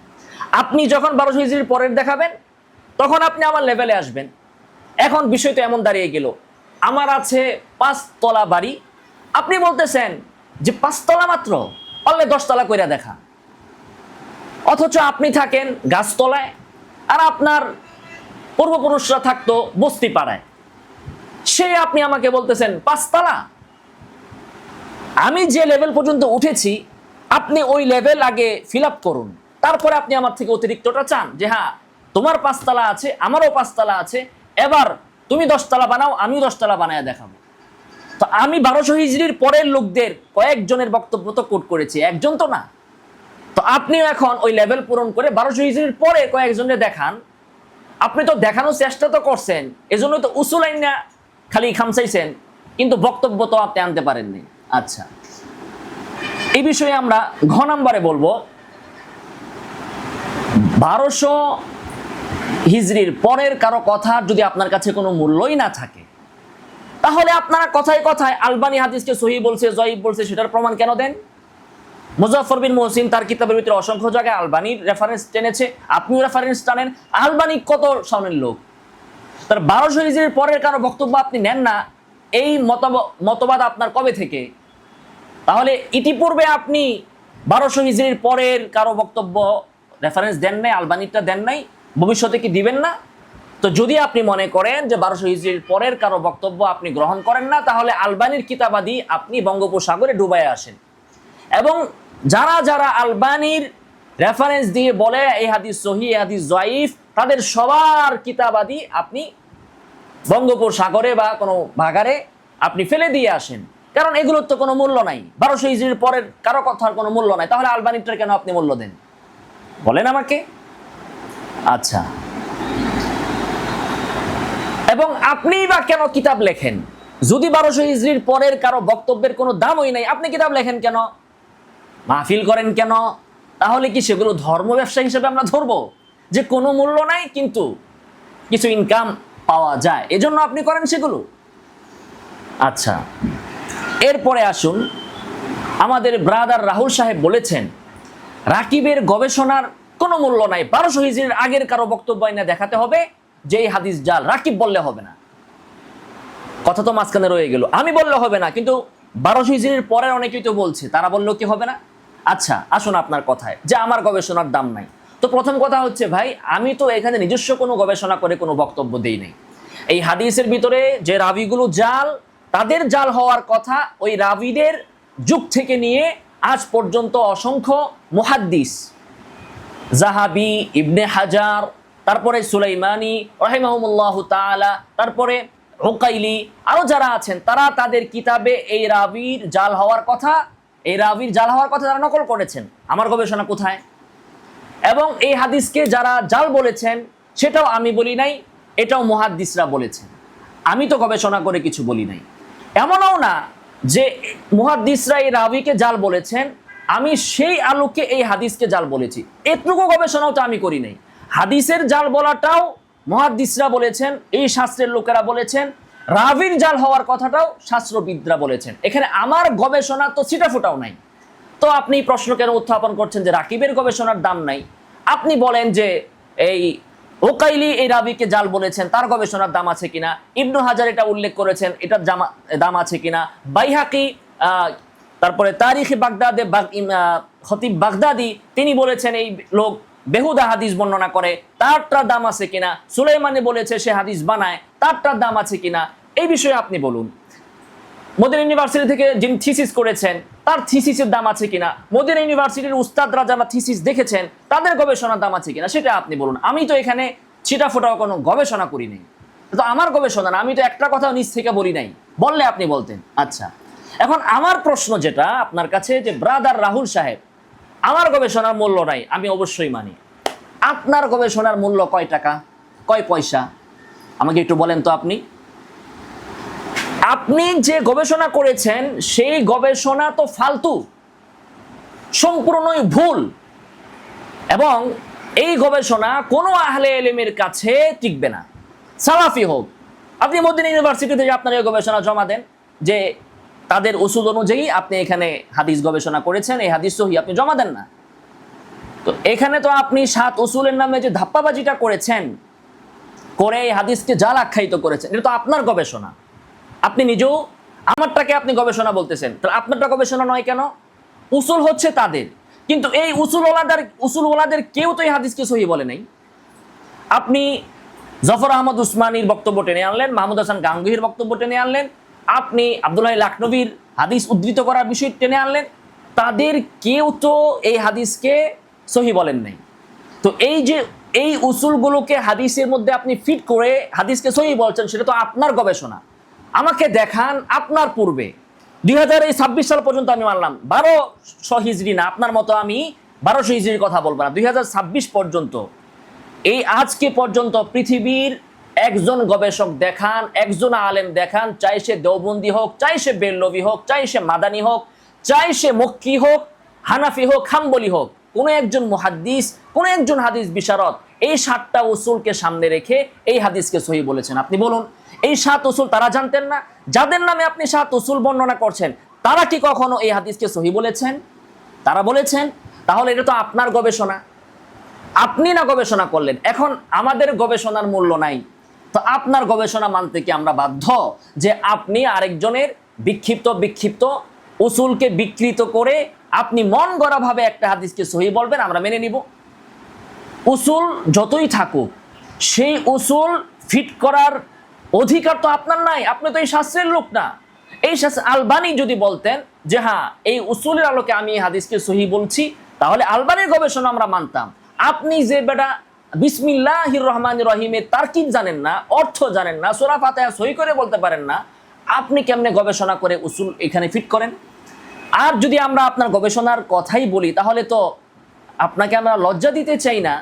আপনি যখন 1200 হিজরির পরের দেখাবেন তখন আপনি আমার লেভেলে আসবেন। এখন বিষয় তো এমন দাঁড়িয়ে গেল, আমার আছে 5 তলা বাড়ি, আপনি বলতেছেন যে 5 তলা মাত্র, পারলে 10 তলা কইরা দেখা। অথচ আপনি থাকেন গাছতলায় আর আপনার পূর্বপুরুষরা থাকতো বস্তি পাড়ায়, সে আপনি আমাকে বলতেছেন 5 তলা। আমি যে লেভেল পর্যন্ত উঠেছি আপনি ওই লেভেল আগে ফিল আপ করুন, তারপরে আপনি আমার থেকে অতিরিক্তটা চান যে হ্যাঁ তোমার 5 তলা আছে, আমারও 5 তলা আছে, এবার তুমি 10 তলা বানাও, আমিও 10 তলা বানায় দেখাবো। তো আমি 1200 হিজরির পরের লোকদের কয়েকজনের বক্তব্য তো কোট করেছি, একজন তো না। তো আপনিও এখন ওই লেভেল পূরণ করে 1200 হিজরির পরে কয়েকজনের দেখান। আপনি তো দেখানোর চেষ্টা তো করছেন, এজন্য তো উসুল আইনা খালি খামচাইছেন, কিন্তু বক্তব্য তো আপনি আনতে পারেননি। আচ্ছা, এই বিষয়ে আমরা ঘ নাম্বারে বলবো, 1200 হিজরির পরের কারো কথা যদি আপনার কাছে কোনো মূল্যই না থাকে, তাহলে আপনারা কথায় কথায় আলবানী হাদিসকে সহি বলছে, জয়ীফ বলছে, সেটার প্রমাণ কেন দেন? মুজাফফর বিন মুহসিন তার কিতাবের ভিতরে অসংখ্য জায়গায় আলবানীর রেফারেন্স টেনেছে, আপনিও রেফারেন্স টানেন। আলবানী কত সামনের লোক, তার 1200 হিজরির পরের কারো বক্তব্য আপনি নেন না, এই মতবাদ আপনার কবে থেকে? তাহলে ইতিপূর্বে আপনি 1200 হিজরির পরের কারো বক্তব্য রেফারেন্স দেন নাই, আলবানিরটা দেন নাই, ভবিষ্যতে কি দিবেন না? তো যদি আপনি মনে করেন যে 1200 হিজরির পরের কারো বক্তব্য আপনি গ্রহণ করেন না, তাহলে আলবানির কিতাবাদি আপনি বঙ্গোপসাগরে ডুবায় আসেন। এবং যারা যারা আলবানির রেফারেন্স দিয়ে বলে এই হাদিস সহি, এই হাদিস জয়ীফ, তাদের সবার কিতাবাদি আপনি বঙ্গোপসাগরে বা কোনো ভাগারে আপনি ফেলে দিয়ে আসেন। কারণ এগুলোর তো কোনো মূল্য নাই, 1200 হিজরির পরের কারো কথার কোনো মূল্য নাই। তাহলে আলবানিরটার কেন আপনি মূল্য দেন বলেন আমাকে? আচ্ছা, এবং আপনি বা কেন কিতাব লেখেন? যদি 1200 হিজরির পরের কারো বক্তব্যের কোনো দামই নাই, আপনি কিতাব লেখেন কেন, মাহফিল করেন কেন? তাহলে কি সেগুলো ধর্ম ব্যবসা হিসেবে আমরা ধরবো যে কোনো মূল্য নাই কিন্তু কিছু ইনকাম পাওয়া যায়, এজন্য আপনি করেন সেগুলো? আচ্ছা, এরপরে আসুন, আমাদের ব্রাদার রাহুল সাহেব বলেছেন রাকিবের গবেষণার কোনো মূল্য নাই, 1200 হিজরির আগের কারো বক্তব্য এনে দেখাতে হবে যে এই হাদিস জাল, রাকিব বললে হবে না। কথা তো মাঝখানে রয়ে গেল, আমি বললে হবে না, কিন্তু 1200 হিজরির পরের অনেকেই তো বলছে, তারা বললেও কি হবে না? আচ্ছা, আসুন আপনার কথায় যে আমার গবেষণার দাম নাই। তো প্রথম কথা হচ্ছে ভাই, আমি তো এখানে নিজস্ব কোনো গবেষণা করে কোনো বক্তব্য দেই নাই। এই হাদিসের ভিতরে যে রাবিগুলো জাল, তাদের জাল হওয়ার কথা, ওই রাবিদের যুগ থেকে নিয়ে আজ পর্যন্ত অসংখ্য মুহাদ্দিস, জাহাবি, ইবনে হাজার, তারপরে সুলাইমানি রাহিমাহুমুল্লাহু তাআলা, তারপরে উকাইলি, আরো যারা আছেন, তারা তাদের কিতাবে এই রাবির জাল হওয়ার কথা, তারা নকল করেছেন। আমার গবেষণা কোথায়? এবং এই হাদিসকে যারা জাল বলেছেন সেটাও আমি বলি নাই, এটাও মুহাদ্দিসরা বলেছেন, আমি তো গবেষণা করে কিছু বলি নাই। এমনও না যে মুহাদ্দিসরা এই রাবিকে জাল বলেছেন, আমি সেই আলোকে এই হাদিসকে জাল বলেছি, এটুকু গবেষণাও তো আমি করি নাই। হাদিসের জাল বলাটাও মুহাদ্দিসরা বলেছেন, এই শাস্ত্রের লোকেরা বলেছেন, রাবির জাল হওয়ার কথাটাও শাস্ত্রবিদরা বলেছেন। এখানে আমার গবেষণা তো ছিটাফোটাও নাই। তো আপনি প্রশ্ন কেন উত্থাপন করছেন যে রাকিবের গবেষণার দাম নাই? আপনি বলেন যে এই ওকাইলি এই রাবিকে জাল বলেছেন, তার গবেষণার দাম আছে কিনা? ইবনু হাজার এটা উল্লেখ করেছেন, এটার দাম আছে কিনা? বাইহাকি, তারপরে তারিখে বাগদাদে খতিব বাগদাদি তিনি বলেছেন এই লোক বেহুদা হাদিস বর্ণনা করে, তারটার দাম আছে কিনা? সুলাইমানি বলেছে সে হাদিস বানায়, তারটার দাম আছে কিনা? এই বিষয়ে আপনি বলুন। মদিনা ইউনিভার্সিটি থেকে যিনি থিসিস করেছেন, তার থিসিসের দাম আছে কিনা? মদিনা ইউনিভার্সিটির উস্তাদরা যারা থিসিস দেখেছেন, তাদের গবেষণার দাম আছে কিনা, সেটা আপনি বলুন। আমি তো এখানে ছিটাফোটাও কোনো গবেষণা করি নাই, তো আমার গবেষণা না, আমি তো একটা কথা নিজ থেকে বলি নাই, বললে আপনি বলতেন। আচ্ছা, এখন আমার প্রশ্ন যেটা আপনার কাছে, যে ব্রাদার রাহুল সাহেব, আমার গবেষণার মূল্য নাই, আমি অবশ্যই মানি। আপনার গবেষণার মূল্য কয় টাকা, কয় পয়সা, আমাকে একটু বলেন তো। আপনি যে গবেষণা করেছেন সেই গবেষণা তো ফালতু, সম্পূর্ণই ভুল, এবং এই গবেষণা কোনো আহলে ইলমের কাছে টিকবে না, সালাফি হোক। আপনি মদিনা ইউনিভার্সিটিতে আপনার এই গবেষণা জমা দেন যে তাদের উসুল অনুযায়ী আপনি এখানে হাদিস গবেষণা করেছেন, এই হাদিস সহি, আপনি জমা দেন না। তো এখানে তো আপনি 7 উসুলের নামে যে ধাপ্পাবাজিটা করেছেন, করে এই হাদিসকে জাল আখ্যায়িত করেছেন, এটা তো আপনার গবেষণা। আপনি নিজেও আমারটাকে আপনি গবেষণা বলতেছেন, তাহলে আপনারটা গবেষণা নয় কেন? উসুল হচ্ছে তাদের, কিন্তু এই উসুলওয়ালাদের কেউ তো এই হাদিসকে সহি বলে নাই। আপনি জফর আহমদ উসমানীর বক্তব্য টেনে আনলেন, মাহমুদ হাসান গাঙ্গুহির বক্তব্য টেনে আনলেন, আপনি আব্দুল্লাহ লাখনবীর হাদিস উদ্ধৃত করার বিষয় টেনে আনলেন, তাদের কেউ তো এই হাদিসকে সহি বলেন নাই। তো এই যে এই উসুলগুলোকে হাদিসের মধ্যে আপনি ফিট করে হাদিসকে সহি বলছেন, সেটা তো আপনার গবেষণা। আমাকে দেখান আপনার পূর্বে 2026 সাল পর্যন্ত, আমি মানলাম 1200 হিজরি না, আপনার মতো আমি 1200 হিজরির কথা বলবো না, 2026 পর্যন্ত, এই আজকে পর্যন্ত পৃথিবীর একজন গবেষক দেখান, একজন আলেম দেখান, চাই সে দেওবন্দি হোক, চাই সে বেল্লভি হোক, চাই সে মাদানি হোক, চাই সে মক্কি হোক, হানাফি হোক, হাম্বলি হোক, কোনো একজন মুহাদ্দিস, কোনো একজন হাদিস বিশারদ এই 7টা উসুলকে সামনে রেখে এই হাদিসকে সহি বলেছেন। আপনি বলুন, এই 7 উসুল তারা জানতেন না? যাদের নামে আপনি 7 উসুল বর্ণনা করছেন, তারা কি কখনো এই হাদিসকে সহি বলেছেন? তারা বলেছেন। তাহলে এটা তো আপনার গবেষণা, আপনি না গবেষণা করলেন। এখন আমাদের গবেষণার মূল্য নাই, তো আপনার গবেষণা মানতে কি আমরা বাধ্য? যে আপনি আরেকজনের বিক্ষিপ্ত উসুলকে বিকৃত করে আপনি মন গড়া ভাবে একটা হাদিসকে সহি বলবেন, আমরা মেনে নিব। উসুল যতই থাকুক, সেই উসুল ফিট করার অধিকার তো আপনার নাই, আপনি তো এই শাস্ত্রের লোক না। এই শাস্ত্র আলবানি যদি বলতেন যে হ্যাঁ এই উসুলের আলোকে আমি এই হাদিসকে সহি বলছি, তাহলে আলবানির গবেষণা আমরা মানতাম। আপনি যে বেটা বিসমিল্লাহির রহমানির রহিমের তারকিব জানেন না, অর্থ জানেন না, সূরা ফাতিহা সহি করে বলতে পারেন না, আপনি কেমনে গবেষণা করে উসুল এখানে ফিট করেন? আর যদি আমরা আপনার গবেষণার কথাই বলি, তাহলে তো আপনাকে আমরা লজ্জা দিতে চাই না।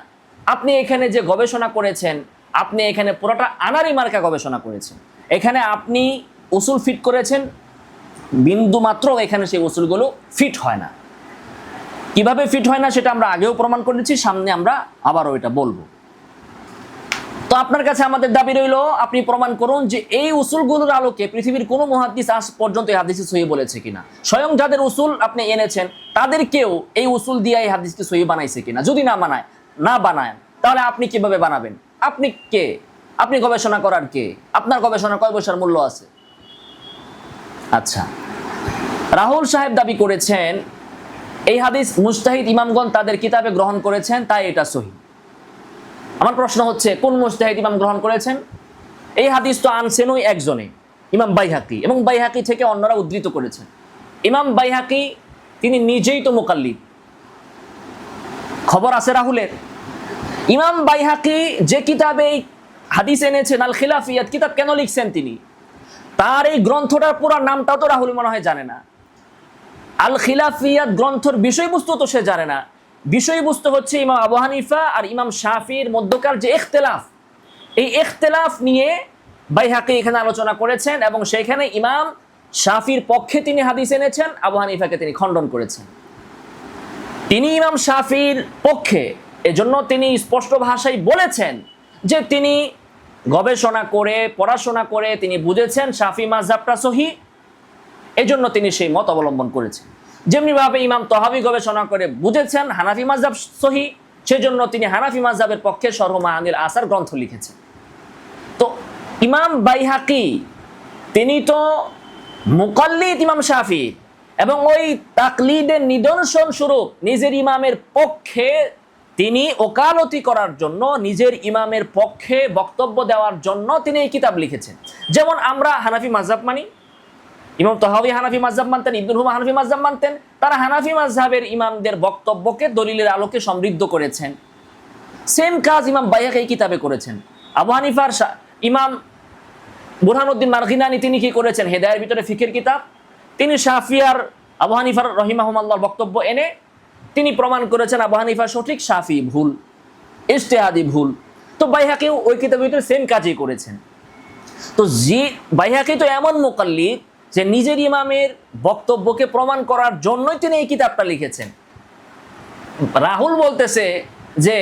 আপনি এখানে যে গবেষণা করেছেন, আপনি এখানে পুরোটা আনারি মার্কা গবেষণা করেছেন। এখানে আপনি উসুল ফিট করেছেন, বিন্দু মাত্র এখানে সেই উসুলগুলো ফিট হয় না। কিভাবে ফিট হয় না সেটা আমরা আগেও প্রমাণ করেছি, সামনে আমরা আবারও এটা বলবো। তো আপনার কাছে আমাদের দাবি রইল, আপনি প্রমাণ করুন যে এই উসুলগুলোর আলোকে পৃথিবীর কোনো মুহাদ্দিস আজ পর্যন্ত এই হাদিসে সহি বলেছে কিনা। স্বয়ং যাদের উসুল আপনি এনেছেন তাদেরকেও এই উসুল দিয়ে এই হাদিসকে সহি বানাইছে কিনা। যদি না বানায় তাহলে আপনি কিভাবে বানাবেন? আপনি কে? আপনি গবেষণা করার কে? আপনার গবেষণা কয় পয়সার মূল্য আছে? আচ্ছা, রাহুল সাহেব দাবি করেছেন এই হাদিস মুজতাহিদ ইমামগণ তাদের কিতাবে গ্রহণ করেছেন, তাই এটা সহি। আমার প্রশ্ন হচ্ছে, কোন মুজতাহিদ ইমাম গ্রহণ করেছেন? এই হাদিস তো আনছেন ওই একজনে, ইমাম বাইহাকি, এবং বাইহাকি থেকে অন্যরা উদ্ধৃত করেছেন। ইমাম বাইহাকি তিনি নিজেই তো মুকাল্লিদ, খবর আছে রাহুলের। ইমাম বাইহাকি যে কিতাবে এই হাদিস এনেছেন আল খিলাফিয়াত কিতাব কেন লিখছেন তিনি? তার এই গ্রন্থটার পুরো নামটাও তো রাহুল মনে হয় জানে না। আল খিলাফিয়াত গ্রন্থের বিষয়বস্তু তো সে জানে না। বিষয়বস্তু হচ্ছে ইমাম আবু হানিফা আর ইমাম শাফির মধ্যকার যে ইখতিলাফ, এই ইখতিলাফ নিয়ে বাইহাকি এখানে আলোচনা করেছেন, এবং সেখানে ইমাম শাফির পক্ষে তিনি হাদিস এনেছেন, আবু হানিফাকে তিনি খণ্ডন করেছেন। তিনি ইমাম শাফির পক্ষে, এজন্য তিনি স্পষ্ট ভাষায় বলেছেন যে তিনি গবেষণা করে পড়াশোনা করে তিনি বুঝেছেন শাফি মাযহাবটা সহি, এজন্য তিনি সেই মত অবলম্বন করেছেন। যেমনিভাবে ইমাম তহাবি গবেষণা করে বুঝেছেন হানাফি মাযহাব সহি, সেজন্য তিনি হানাফি মাযহাবের পক্ষে শরহ মাআনিল আসার গ্রন্থ লিখেছেন। তো ইমাম বাইহাকি তিনি তো মুকাল্লিদ ইমাম শাফি, এবং ওই তাকলিদের নিদর্শন স্বরূপ নিজের ইমামের পক্ষে তিনি ওকালতি করার জন্য, নিজের ইমামের পক্ষে বক্তব্য দেওয়ার জন্য তিনি এই কিতাব লিখেছেন। যেমন আমরা হানাফি মাযহাব মানি, ইমাম তহাবি হানাফি মাযহাব মানতেন, ইবনুল হুমা হানাফি মাযহাব মানতেন, তারা হানাফি মাযহাবের ইমামদের বক্তব্যকে দলিলের আলোকে সমৃদ্ধ করেছেন। সেম কাজ ইমাম বাইহাকি এই কিতাবে করেছেন। আবু হানিফার ইমাম বুরহানুদ্দিন মারগিনানি তিনি কি করেছেন? হেদায়ের ভিতরে ফিকের কিতাব, তিনি শাফিয়ার আবু হানিফার রহিমাহুল্লাহর বক্তব্য এনে তিনি প্রমাণ করেছেন আবু হানিফা সঠিক, শাফি ভুল, ইজতিহাদি ভুল। তো বাইহাকিও ওই কিতাবের ভিতরে সেম কাজই করেছেন। তো বাইহাকি তো এমন মুকাল্লিদ যে নিজের ইমামের বক্তব্যকে প্রমাণ করার জন্যই তিনি এই কিতাবটা লিখেছেন। রাহুল বলতেছে যে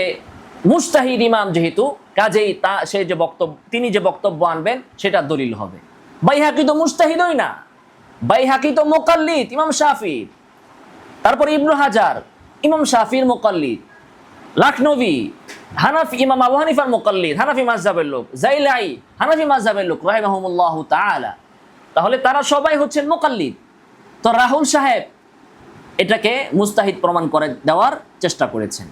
মুজতাহিদ ইমাম যেহেতু, কাজেই সে যে বক্তব্য তিনি যে বক্তব্য আনবেন সেটা দলিল হবে। বাইহাকি তো মুজতাহিদই না, বাইহাকি তো মুকাল্লিদ ইমাম শাফি। তারপর ইবনু হাজার ইমাম শাফির মুকাল্লিদ, লাখনবী হানাফি ইমাম আবু হানিফার মুকাল্লিদ, হানাফি মাযহাবের লোক, জাইলাই হানাফি মাযহাবের লোক রাহিমাহুমুল্লাহু তাআলা। তাহলে তারা সবাই হচ্ছেন মুকাল্লিদ। তো রাহুল সাহেব এটাকে মুজতাহিদ প্রমাণ করে দেওয়ার চেষ্টা করেছেন।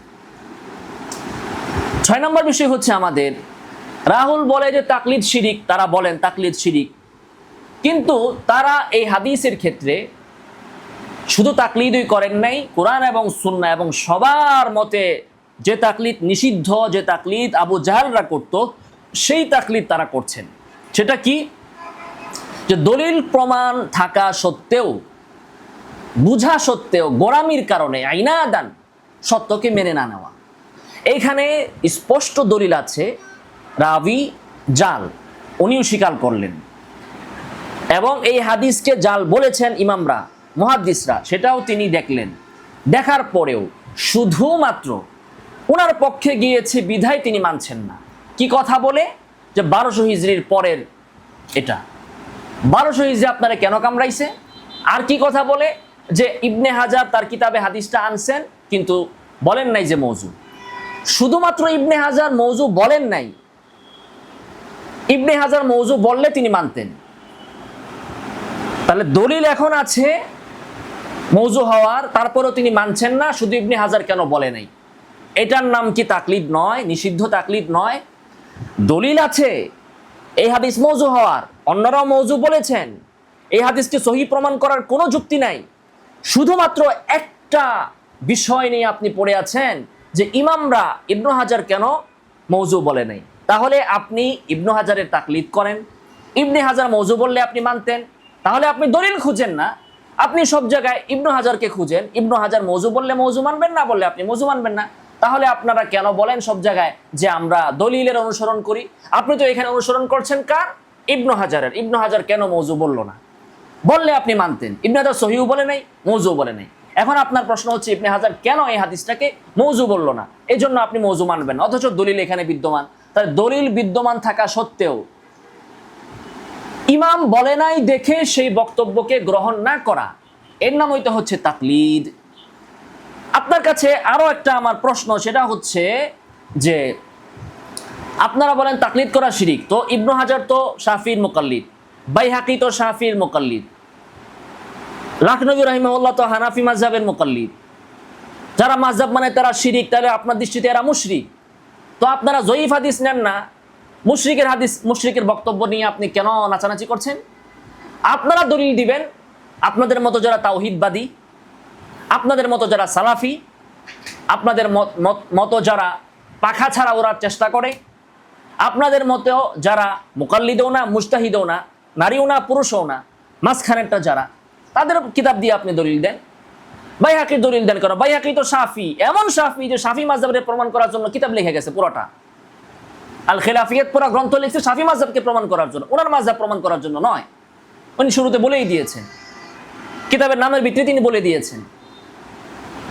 6 নম্বর বিষয় হচ্ছে আমাদের, রাহুল বলে যে তাকলিদ শিরিক, তারা বলেন তাকলিদ শিরিক, কিন্তু তারা এই হাদিসের ক্ষেত্রে শুধু তাকলিদই করেন নাই, কোরআন এবং সুন্নাহ এবং সবার মতে যে তাকলিদ নিষিদ্ধ, যে তাকলিদ আবু জাহলরা করত, সেই তাকলিদ তারা করছেন। সেটা কি? যে দলিল প্রমাণ থাকা সত্ত্বেও, বুঝা সত্ত্বেও গোড়ামির কারণে আইনাদান সত্যকে মেনে না নেওয়া। এইখানে স্পষ্ট দলিল আছে, রাবি জাল, উনিও স্বীকার করলেন, এবং এই হাদিসকে জাল বলেছেন ইমামরা মুহাদ্দিসরা, সেটাও তিনি দেখলেন। দেখার পরেও শুধুমাত্র ওনার পক্ষে গিয়েছে বিধায় তিনি মানছেন না। কি কথা বলে? যে 1200 হিজরির পরের এটা, 1200 হিজরি আপনারা কেন কামড়াইছে? আর কি কথা বলে? যে ইবনে হাজার তার কিতাবে হাদিসটা আনছেন, কিন্তু বলেন নাই যে মওযু। শুধুমাত্র ইবনে হাজার মওযু বলেন নাই, ইবনে হাজার মওযু বললে তিনি মানতেন। তাহলে দলিল এখন আছে মৌজু হওয়ার, তারপরেও তিনি মানছেন না, শুধু ইবনে হাজার কেন বলে নাই? এটার নাম কি তাকলিদ নয়? নিষিদ্ধ তাকলিদ নয়? দলিল আছে এই হাদিস মৌজু হওয়ার, অন্যরাও মৌজু বলেছেন। এই হাদিসকে সহি প্রমাণ করার কোনো যুক্তি নাই। শুধুমাত্র একটা বিষয় নিয়ে আপনি পড়ে আছেন যে ইমামরা ইবনে হাজার কেন মৌজু বলে নাই। তাহলে আপনি ইবনে হাজারের তাকলিদ করেন, ইবনে হাজার মৌজু বললে আপনি মানতেন। তাহলে আপনি দলিল খুঁজেন না, আপনি সব জায়গায় ইবনে হাজারকে খুঁজেন। ইবনে হাজার মৌজু বললে মৌজু মানবেন, না বললে আপনি মৌজু মানবেন না। তাহলে আপনারা কেন বলেন সব জায়গায় যে আমরা দলিলের অনুসরণ করি? আপনি তো এখানে অনুসরণ করছেন কার? ইবনে হাজারের। ইবনে হাজার কেন মৌজু বলল না? বললে আপনি মানতেন। ইবনে হাজার সহিহু বলে নাই, মৌজু বলে নাই। এখন আপনার প্রশ্ন হচ্ছে ইবনে হাজার কেন এই হাদিসটাকে মৌজু বলল না, এই জন্য আপনি মৌজু মানবেন, অথচ দলিল এখানে বিদ্যমান। তাই দলিল বিদ্যমান থাকা সত্ত্বেও ইমাম বলে নাই দেখে সেই বক্তব্যকে গ্রহণ না করা, এর নাম হচ্ছে তাকলিদ। আপনার কাছে আরো একটা আমার প্রশ্ন, সেটা হচ্ছে যে আপনারা বলেন তাকলিদ করা শিরিক, তো ইবনে হাজার তো শাফির মুকাল্লিদ, বাইহাকি তো শাফির মুকাল্লিদ, লাখনবী রাহিমাহুল্লাহ তো হানাফি মাযহাবের মুকাল্লিদ। যারা মাযহাব মানে তারা শিরিক, তাহলে আপনার দৃষ্টিতে এরা মুশরিক। তো আপনারা জয়ীফ হাদিস নেন না, মুশরিকের হাদিস, মুশরিকের বক্তব্য নিয়ে আপনি কেন নাচানাচি করছেন? আপনারা দলিল দিবেন, আপনাদের মতো যারা তাওহীদবাদী, আপনাদের মতো যারা সালাফি, আপনাদের মতো যারা পাখা ছাড়া ওড়ার চেষ্টা করে, আপনাদের মতো যারা মুকাল্লিদও না, মুজতাহিদও না, নারীও না, পুরুষও না, মাঝখানেরটা যারা, তাদের কিতাব দিয়ে আপনি দলিল দেন। বাইহাকির দলিল দেন কেন? বাইহাকি তো শাফি, এমন শাফি যে শাফি মাযহাবের প্রমাণ করার জন্য কিতাব লিখে গেছে পুরোটা। আল খিলাফিয়াত পুরো গ্রন্থ লিখছে শাফি মাযহাবকে প্রমাণ করার জন্য, ওনার মাযহাব প্রমাণ করার জন্য নয়। উনি শুরুতে বলেই দিয়েছেন, কিতাবের নামের ভিতরে তিনি বলে দিয়েছেন।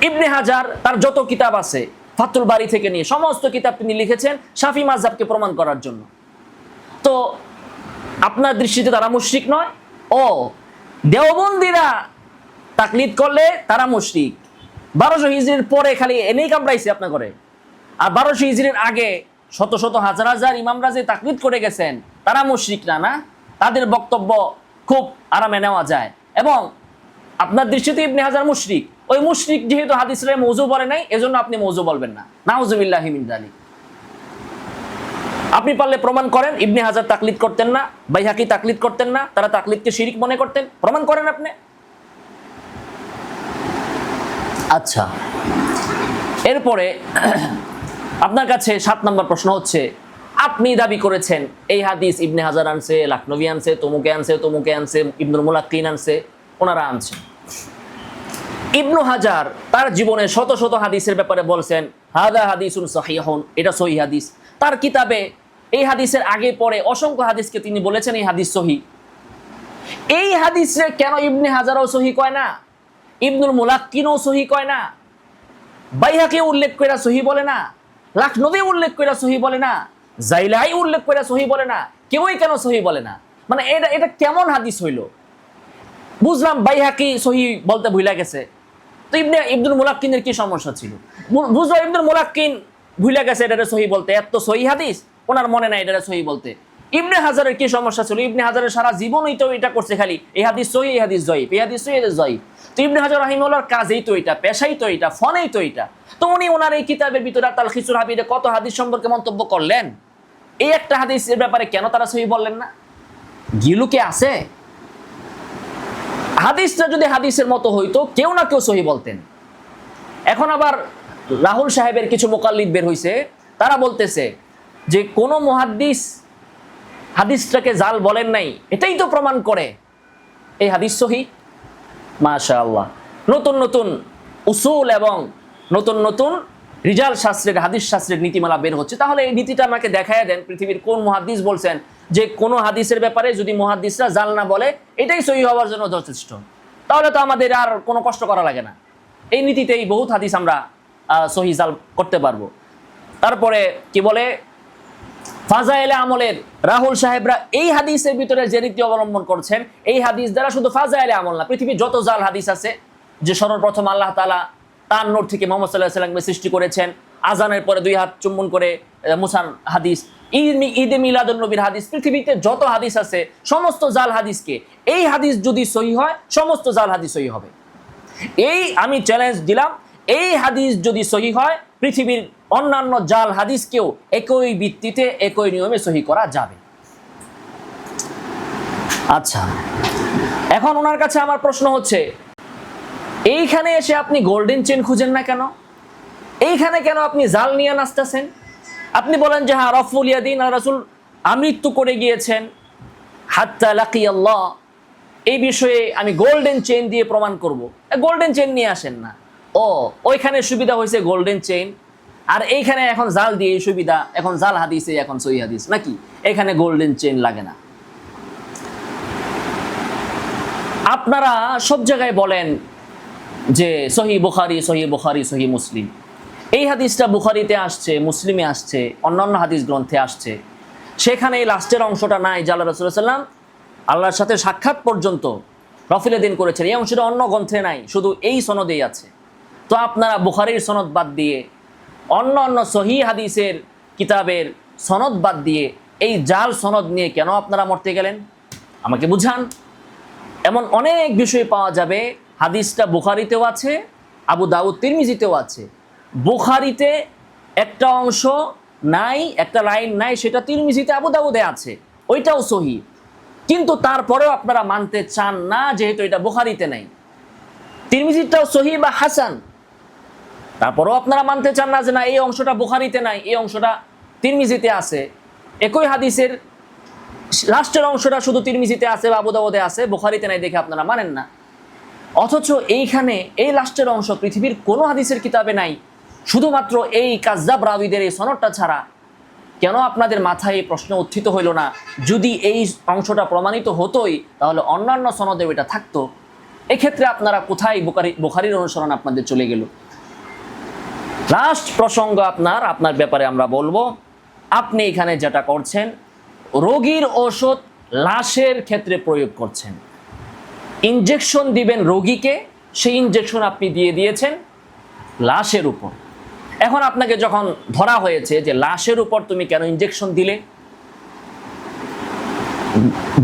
ইবনে হাজার তার যত কিতাব আছে, ফাতুল বারি থেকে নিয়ে সমস্ত কিতাব তিনি লিখেছেন শাফি মাযহাবকে প্রমাণ করার জন্য। তো আপনার দৃষ্টিতে তারা মুশরিক নয়? ও দেওবন্দিরা তাকলিদ করলে তারা মুশরিক। 1200 হিজরির পরে খালি এনেই কামড়াইছে আপনার করে। আর 1200 হিজরির আগে শত শত হাজার হাজার ইমামরা যে তাকলিদ করে গেছেন, তারা মুশরিক না? না, তাদের বক্তব্য খুব আরামে নেওয়া যায়। এবং আপনার দৃষ্টিতে ইবনে হাজার মুশরিক, ওই মুশরিক যেহেতু হাদিসে মৌজু বলে নাই, এজন্য আপনি মৌজু বলবেন না। নাউজুবিল্লাহি মিন যালিক। আপনি পারলে প্রমাণ করেন ইবনে হাজার তাকলিদ করতেন না, বাইহাকি তাকলিদ করতেন না, তারা তাকলিদকে শিরিক মনে করতেন, প্রমাণ করেন আপনি। আচ্ছা, এরপরে আপনার কাছে 7 নম্বর প্রশ্ন হচ্ছে, আপনি দাবি করেছেন এই হাদিস ইবনে হাজার আনছে, লাখনবী আনছে, তমুকে আনছে, তমুকে আনছে, ইবনুল মুলাক্কিন আনছে, ওনারা আনছেন। ইবনু হাজার তার জীবনে শত শত হাদিসের ব্যাপারে বলছেন হাদা হাদিসুন সহিহুন, এটা সহিহ হাদিস। তার কিতাবে এই হাদিসের আগে পরে অসংখ্য হাদিসকে তিনি বলেছেন এই হাদিস সহিহ। এই হাদিসে কেন ইবনে হাজারও সহিহ কয় না, ইবনুল মুলাক্কিনও সহিহ কয় না, বাইহাকি উল্লেখ করে সহিহ বলে না, লাখনবী উল্লেখ করে সহিহ বলে না, জাইলাই উল্লেখ করে সহিহ বলে না, কেউই কেন সহিহ বলে না? মানে এটা কেমন হাদিস হইল? বুঝলাম বাইহাকি সহিহ বলতে ভুলে গেছে, তো ইবনুল মুলাক্কিনের কি সমস্যা ছিল? বুঝলাম ইবনুল মুলাক্কিন ভুলে গেছে এটা সহিহ বলতে, এত সহিহ হাদিস ওনার মনে নাই এটা সহিহ বলতে। ইবনে হাজারের কি সমস্যা ছিল? ইবনে হাজারের সারা জীবনই তো এটা করছে, খালি এই হাদিস সহিহ, এই হাদিস জয়ীফ, এই হাদিস সহিহ, এই হাদিস জয়ীফ। তো ইবনে হাজার রাহিমাহুল্লাহর কাজেই তো এটা, পেশাই তো এটা, ফনেই তো এটা। তো উনি ওনার এই কিতাবের ভিতরে তালখিসুল হাবিরে কত হাদিস সম্পর্কে মন্তব্য করলেন, এই একটা হাদিসের ব্যাপারে কেন তারা সহিহ বললেন না? গিলুকে আছে? হাদিসটা যদি হাদিসের মতো হইতো কেউ না কেউ সহিহ বলতেন। এখন আবার রাহুল সাহেবের কিছু মুকাল্লিদ বের হইছে, তারা বলতেছে যে কোন মুহাদ্দিস হাদিসটাকে জাল বলেন নাই, এটাই তো প্রমাণ করে এই হাদিস সহিহ। মাশাআল্লাহ, নতুন নতুন উসুল এবং নতুন নতুন রিজাল শাস্ত্রের, হাদিস শাস্ত্রের নীতিমালা বের হচ্ছে। তাহলে এই নীতিটা আমাকে দেখায় দেন, পৃথিবীর কোন মুহাদ্দিস বলছেন যে কোন হাদিসের ব্যাপারে যদি মুহাদ্দিসরা জাল না বলে এটাই সহিহ হওয়ার জন্য যথেষ্ট। তাহলে তো আমাদের আর কোনো কষ্ট করা লাগে না, এই নীতিতেই বহুত হাদিস আমরা সহিহ জাল করতে পারবো। তারপরে কি বলে, ফাজাইলে আমলের রাহুল সাহেবরা এই হাদিসের ভিতরে যে রীতি অবলম্বন করছেন, এই হাদিস দ্বারা শুধু ফাজাইলে আমল না, পৃথিবীর যত জাল হাদিস আছে, যে সর্বপ্রথম আল্লাহ তাআলা তার নূর থেকে মুহাম্মদ সাল্লাল্লাহু আলাইহি ওয়াসাল্লামকে সৃষ্টি করেছেন, আজানের পরে 2 হাত চুম্বন করে মুসার হাদিস, ঈদে মিলাদুন নবীর হাদিস, পৃথিবীতে যত হাদিস আছে সমস্ত জাল হাদিসকে এই হাদিস যদি সহিহ হয়, সমস্ত জাল হাদিস সহিহ হবে। এই আমি চ্যালেঞ্জ দিলাম, এই হাদিস যদি সহি হয়, পৃথিবীর অন্যান্য জাল হাদিসকেও একই ভিত্তিতে একই নিয়মে সহি করা যাবে। আচ্ছা, এখন ওনার কাছে আমার প্রশ্ন হচ্ছে, এইখানে এসে আপনি গোল্ডেন চেন খুঁজেন না কেন? এইখানে কেন আপনি জাল নিয়ে নাচতেছেন? আপনি বলেন যে হ্যাঁ, রফুল ইয়াদিন রাসূল আমৃত্যু করে গিয়েছেন, হাত্তা লাকি আল্লাহ, এই বিষয়ে আমি গোল্ডেন চেইন দিয়ে প্রমাণ করব। গোল্ডেন চেইন নিয়ে আসেন না। ও, ওইখানে সুবিধা হয়েছে গোল্ডেন চেইন, আর এইখানে এখন জাল দিয়ে সুবিধা, এখন জাল হাদিসে এখন সহি হাদিস নাকি? এখানে গোল্ডেন চেইন লাগে না। আপনারা সব জায়গায় বলেন যে সহি বুখারী, সহি বুখারী, সহি মুসলিম। এই হাদিসটা বুখারীতে আসছে, মুসলিমে আসছে, অন্যান্য হাদিস গ্রন্থে আসছে। সেখানে এই লাস্টের অংশটা নাই, যে আল্লাহ রাসূল সাল্লাল্লাহু আলাইহি ওয়াসাল্লাম আল্লাহর সাথে সাক্ষাৎ পর্যন্ত রফিল দিন করেছেন। এই অংশটা অন্য গ্রন্থে নাই, শুধু এই সনদেই আছে। তো আপনারা বুখারীর সনদ বাদ দিয়ে, অন্য অন্য সহি হাদিসের কিতাবের সনদ বাদ দিয়ে এই জাল সনদ নিয়ে কেন আপনারা মরতে গেলেন? আমাকে বুঝান। এমন অনেক বিষয় পাওয়া যাবে, হাদিসটা বুখারীতেও আছে, আবু দাউদ তিরমিজিতেও আছে। বুখারীতে একটা অংশ নাই, একটা লাইন নাই, সেটা তিরমিজিতে আবু দাউদে আছে, ওইটাও সহি। কিন্তু তারপরেও আপনারা মানতে চান না, যেহেতু এটা বুখারীতে নাই। তিরমিজিটাও সহি বা হাসান, তারপরেও আপনারা মানতে চান না যে না, এই অংশটা বুখারীতে নাই, এই অংশটা তিরমিজিতে আছে। একই হাদিসের লাস্টের অংশটা শুধু তিরমিজিতে আছে বা আবু দাউদে আছে, বুখারীতে নাই দেখে আপনারা মানেন না। অথচ এইখানে এই লাস্টের অংশ পৃথিবীর কোনো হাদিসের কিতাবে নাই, শুধুমাত্র এই কাযযাব রাবীদের এই সনদটা ছাড়া। কেন আপনাদের মাথায় এই প্রশ্ন উত্থিত হইল না? যদি এই অংশটা প্রমাণিত হতোই, তাহলে অন্যান্য সনদে এটা থাকতো। এক্ষেত্রে আপনারা কোথায় বুখারীর অনুসরণ আপনাদের চলে গেল? লাস্ট প্রসঙ্গ আপনার ব্যাপারে আমরা বলবো, আপনি এখানে যেটা করছেন, রোগীর ঔষধ লাশের ক্ষেত্রে প্রয়োগ করছেন। ইনজেকশন দিবেন রোগীকে, সেই ইনজেকশন আপনি দিয়ে দিয়েছেন লাশের উপর। এখন আপনাকে যখন ধরা হয়েছে যে লাশের উপর তুমি কেন ইনজেকশন দিলে,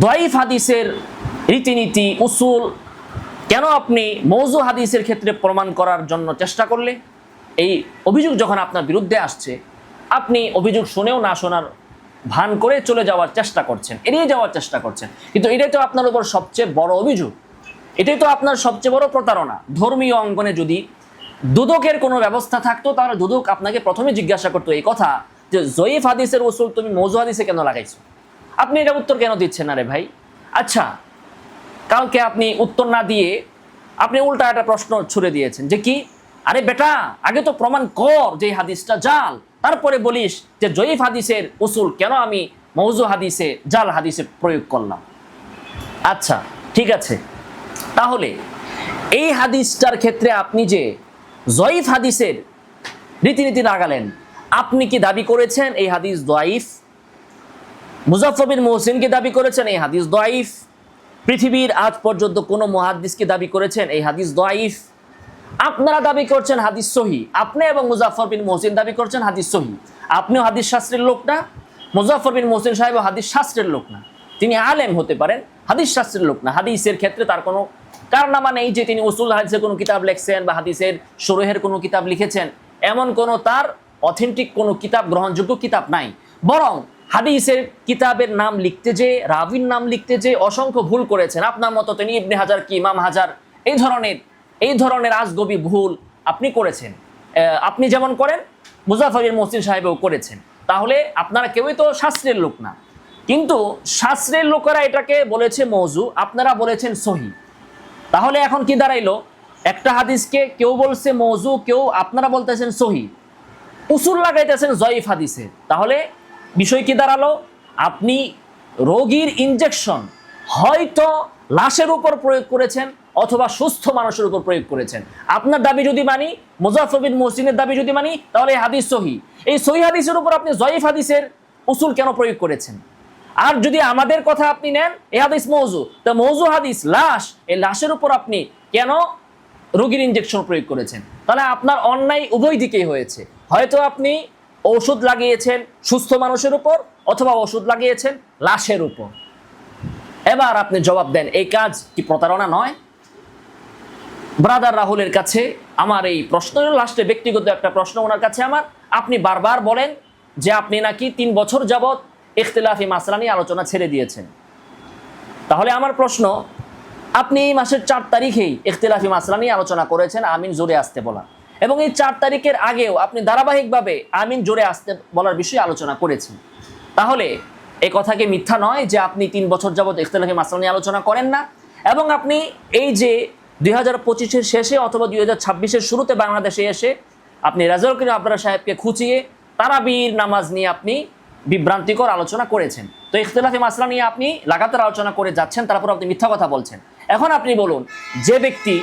দাঈফ হাদিসের রীতিনীতি উসুল কেন আপনি মওযু হাদিসের ক্ষেত্রে প্রমাণ করার জন্য চেষ্টা করলে? এই অভিযোগ যখন আপনার বিরুদ্ধে আসছে, আপনি অভিযোগ শুনেও না শোনার ভান করে চলে যাওয়ার চেষ্টা করছেন, এড়িয়ে যাওয়ার চেষ্টা করছেন। কিন্তু এটাই তো আপনার উপর সবচেয়ে বড় অভিযোগ, এটাই তো আপনার সবচেয়ে বড় প্রতারণা। ধর্মীয় অঙ্গনে যদি দুদকের কোনো ব্যবস্থা থাকতো, তাহলে দুদক আপনাকে প্রথমে জিজ্ঞাসা করতো এই কথা যে জয়ীফ হাদিসের উসুল তুমি মওযু হাদিসে কেন লাগাইছো? আপনি এটা উত্তর কেন দিচ্ছেন না রে ভাই? আচ্ছা, কালকে আপনি উত্তর না দিয়ে আপনি উল্টা একটা প্রশ্ন ছুড়ে দিয়েছেন যে কি, আরে বেটা, আগে তো প্রমাণ কর যে হাদিসটা জাল, তারপরে বলিস যে জয়ীফ হাদিসের উসুল কেন আমি মওযু হাদিসে, জাল হাদিসে প্রয়োগ করলাম। আচ্ছা ঠিক আছে, তাহলে এই হাদিসটার ক্ষেত্রে আপনি যে জয়ীফ হাদিসের রীতিনীতি লাগালেন, আপনি কি দাবি করেছেন এই হাদিস দাঈফ? মুজাফফর বিন মুহসিন কি দাবি করেছেন এই হাদিস দাঈফ? পৃথিবীর আজ পর্যন্ত কোনো মুহাদ্দিস কি দাবি করেছেন এই হাদিস দাঈফ? আপনারা দাবি করছেন হাদিস সহি, আপনি এবং মুজাফফর বিন মুহসিন দাবি করছেন হাদিস সহি। আপনিও হাদিস শাস্ত্রের লোক না, মুজাফফর বিন মুহসিন সাহেবও হাদিস শাস্ত্রের লোক না। তিনি আলেম হতে পারেন, হাদিস শাস্ত্রের লোক না। হাদিসের ক্ষেত্রে তার কোনো কারনামা নেই যে তিনি উসুল হাদিসের কোনো কিতাব লিখছেন বা হাদিসের শরহের কোনো কিতাব লিখেছেন, এমন কোনো তার অথেন্টিক কোনো কিতাব, গ্রহণযোগ্য কিতাব নাই। বরং হাদিসের কিতাবের নাম লিখতে যে, রাবির নাম লিখতে যে অসংখ্য ভুল করেছেন। আপনার মতো তিনি ইবনে হাজার কি ইমাম হাজার এই ধরনের আজগবি ভুল আপনি করেছেন। আপনি যেমন করেন, মুজাফফর বিন মুহসিন সাহেবও করেছেন। তাহলে আপনারা কেউই তো শাস্ত্রের লোক না। কিন্তু শাস্ত্রের লোকেরা এটাকে বলেছে মওযু, আপনারা বলেছেন সহি। তাহলে এখন কি দাঁড়াইলো? একটা হাদিসকে কেউ বলছে মওযু, কেউ আপনারা বলতেছেন সহি, উসুল লাগাইতেছেন জয়ীফ হাদিসে। তাহলে বিষয় কি দাঁড়ালো? আপনি রোগীর ইনজেকশন হয়তো লাশের উপর প্রয়োগ করেছেন অথবা সুস্থ মানুষের উপর প্রয়োগ করেছেন। আপনার দাবি যদি মানি, মুজাফফর বিন মুহসিনের দাবি যদি মানি, তাহলে এই হাদিস সহি। এই সহি হাদিসের উপর আপনি জয়ীফ হাদিসের উসুল কেন প্রয়োগ করেছেন? আর যদি আমাদের কথা আপনি নেন, এই হাদিস মওযু, তো মওযু হাদিস লাশ, এই লাশের উপর আপনি কেন রোগীর ইনজেকশন প্রয়োগ করেছেন? তাহলে আপনার অন্যায় উভয় দিকেই হয়েছে। হয়তো আপনি ওষুধ লাগিয়েছেন সুস্থ মানুষের উপর, অথবা ওষুধ লাগিয়েছেন লাশের উপর। এবার আপনি জবাব দেন, এই কাজ কি প্রতারণা নয়? ব্রাদার রাহুলের কাছে আমার এই প্রশ্ন, লাস্টে ব্যক্তিগত একটা প্রশ্ন ওনার কাছে আমার, আপনি বারবার বলেন যে আপনি নাকি 3 বছর যাবৎ ইখতিলাফি মাসলা নিয়ে আলোচনা ছেড়ে দিয়েছেন। তাহলে আমার প্রশ্ন, আপনি এই মাসের 4 তারিখেই ইখতিলাফি মাসলা নিয়ে আলোচনা করেছেন আমিন জোরে আসতে বলা, এবং এই 4 তারিখের আগেও আপনি ধারাবাহিকভাবে আমিন জোরে আসতে বলার বিষয়ে আলোচনা করেছেন। তাহলে এই কথা কি মিথ্যা নয় যে আপনি 3 বছর যাবৎ ইখতিলাফি মাসলা নিয়ে আলোচনা করেন না, এবং আপনি এই যে 2025-এর শেষে অথবা 2026-এর শুরুতে বাংলাদেশে এসে আপনি রেজাউল করিম আবরার সাহেবকে খুঁচিয়ে তারাবির নামাজ নিয়ে আপনি বিভ্রান্তিকর আলোচনা করেছেন। তো ইখতিলাফি মাসলা নিয়ে আপনি লাগাতার আলোচনা করে যাচ্ছেন, তারপর আপনি মিথ্যা কথা বলছেন। এখন আপনি বলুন, যে ব্যক্তি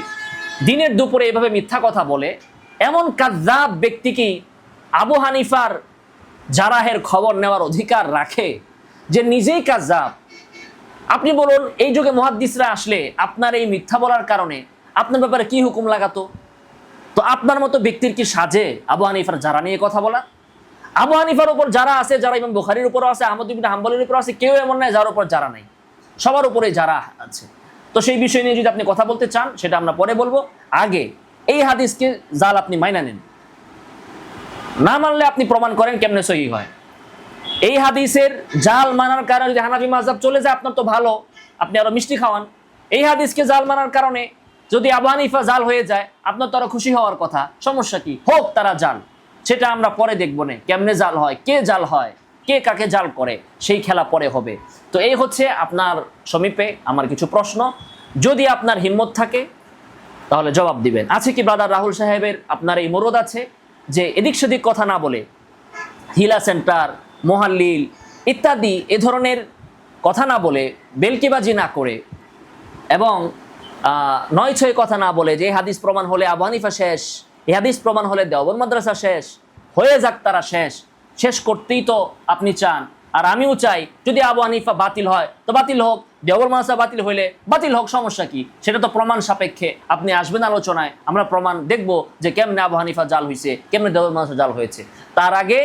দিনের দুপুরে এভাবে মিথ্যা কথা বলে, এমন কাযযাব ব্যক্তি কি আবু হানিফার জারাহের খবর নেওয়ার অধিকার রাখে, যে নিজেই কাযযাব? আপনি বলুন, এই যুগে মুহাদ্দিসরা আসলে আপনার এই মিথ্যা বলার কারণে আপনার ব্যাপারে কি হুকুম লাগাতো? তো আপনার মতো ব্যক্তির কি সাজে আবু হানিফার জারা নিয়ে কথা বলা? আবু হানিফার উপর যারা আছে, যারা ইমাম বুখারীর উপরও আছে, আহমদ ইবনে হাম্বলের উপর আছে, কেউ এমন নাই যার উপর যারা নাই, সবার উপরে যারা আছে। তো সেই বিষয় নিয়ে যদি আপনি কথা বলতে চান সেটা আমরা পরে বলবো। আগে এই হাদিসকে জাল আপনি মাইনা নেন, না মানলে আপনি প্রমাণ করেন কেমনে সহিহ হয়। এই হাদিসের জাল মানার কারণে যদি হানাফি মাযহাব চলে যায় আপনার তো ভালো, আপনি আরো মিষ্টি খাওয়ান। এই হাদিসকে জাল মানার কারণে যদি আবু হানিফা জাল হয়ে যায় আপনার তো আরো খুশি হওয়ার কথা, সমস্যা কি? হোক তারা জাল, সেটা আমরা পরে দেখবো না কেমনে জাল হয়, কে জাল হয়, কে কাকে জাল করে, সেই খেলা পরে হবে। তো এই হচ্ছে আপনার সমীপে আমার কিছু প্রশ্ন, যদি আপনার হিম্মত থাকে তাহলে জবাব দিবেন। আছে কি ব্রাদার রাহুল সাহেবের আপনার এই মরদ আছে যে এদিক সেদিক কথা না বলে, হিলা সেন্টার, মোহাল্লিল ইত্যাদি এ ধরনের কথা না বলে, বেলকিবাজি না করে এবং 9-6 কথা না বলে, যে হাদিস প্রমাণ হলে আবু হানিফা শেষ, এই হাদিস প্রমাণ হলে দেওবন্দ মাদ্রাসা শেষ হয়ে যাক, তারা শেষ করতেই তো আপনি চান, আর আমিও চাই। যদি আবু হানিফা বাতিল হয় তো বাতিল হোক, দেওবন্দ মাদ্রাসা বাতিল হইলে বাতিল হোক, সমস্যা কি? সেটা তো প্রমাণ সাপেক্ষে আপনি আসবেন আলোচনায়, আমরা প্রমাণ দেখব যে কেমনে আবু হানিফা জাল হয়েছে, কেমনে দেওবন্দ মাদ্রাসা জাল হয়েছে। তার আগে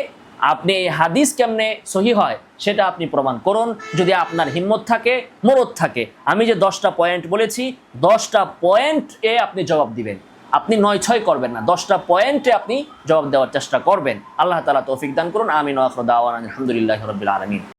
আপনি এই হাদিস কেমনে সহি হয় সেটা আপনি প্রমাণ করুন, যদি আপনার হিম্মত থাকে, মরদ থাকে। আমি যে 10টা পয়েন্ট বলেছি, 10টা পয়েন্টে আপনি জবাব দিবেন, আপনি 9-6 করবেন না, 10টা পয়েন্টে আপনি জবাব দেওয়ার চেষ্টা করবেন। আল্লাহ তাআলা তৌফিক দান করুন, আমিন ওয়া আখিরু দাওয়ানা আলহামদুলিল্লাহি রাব্বিল আলামিন।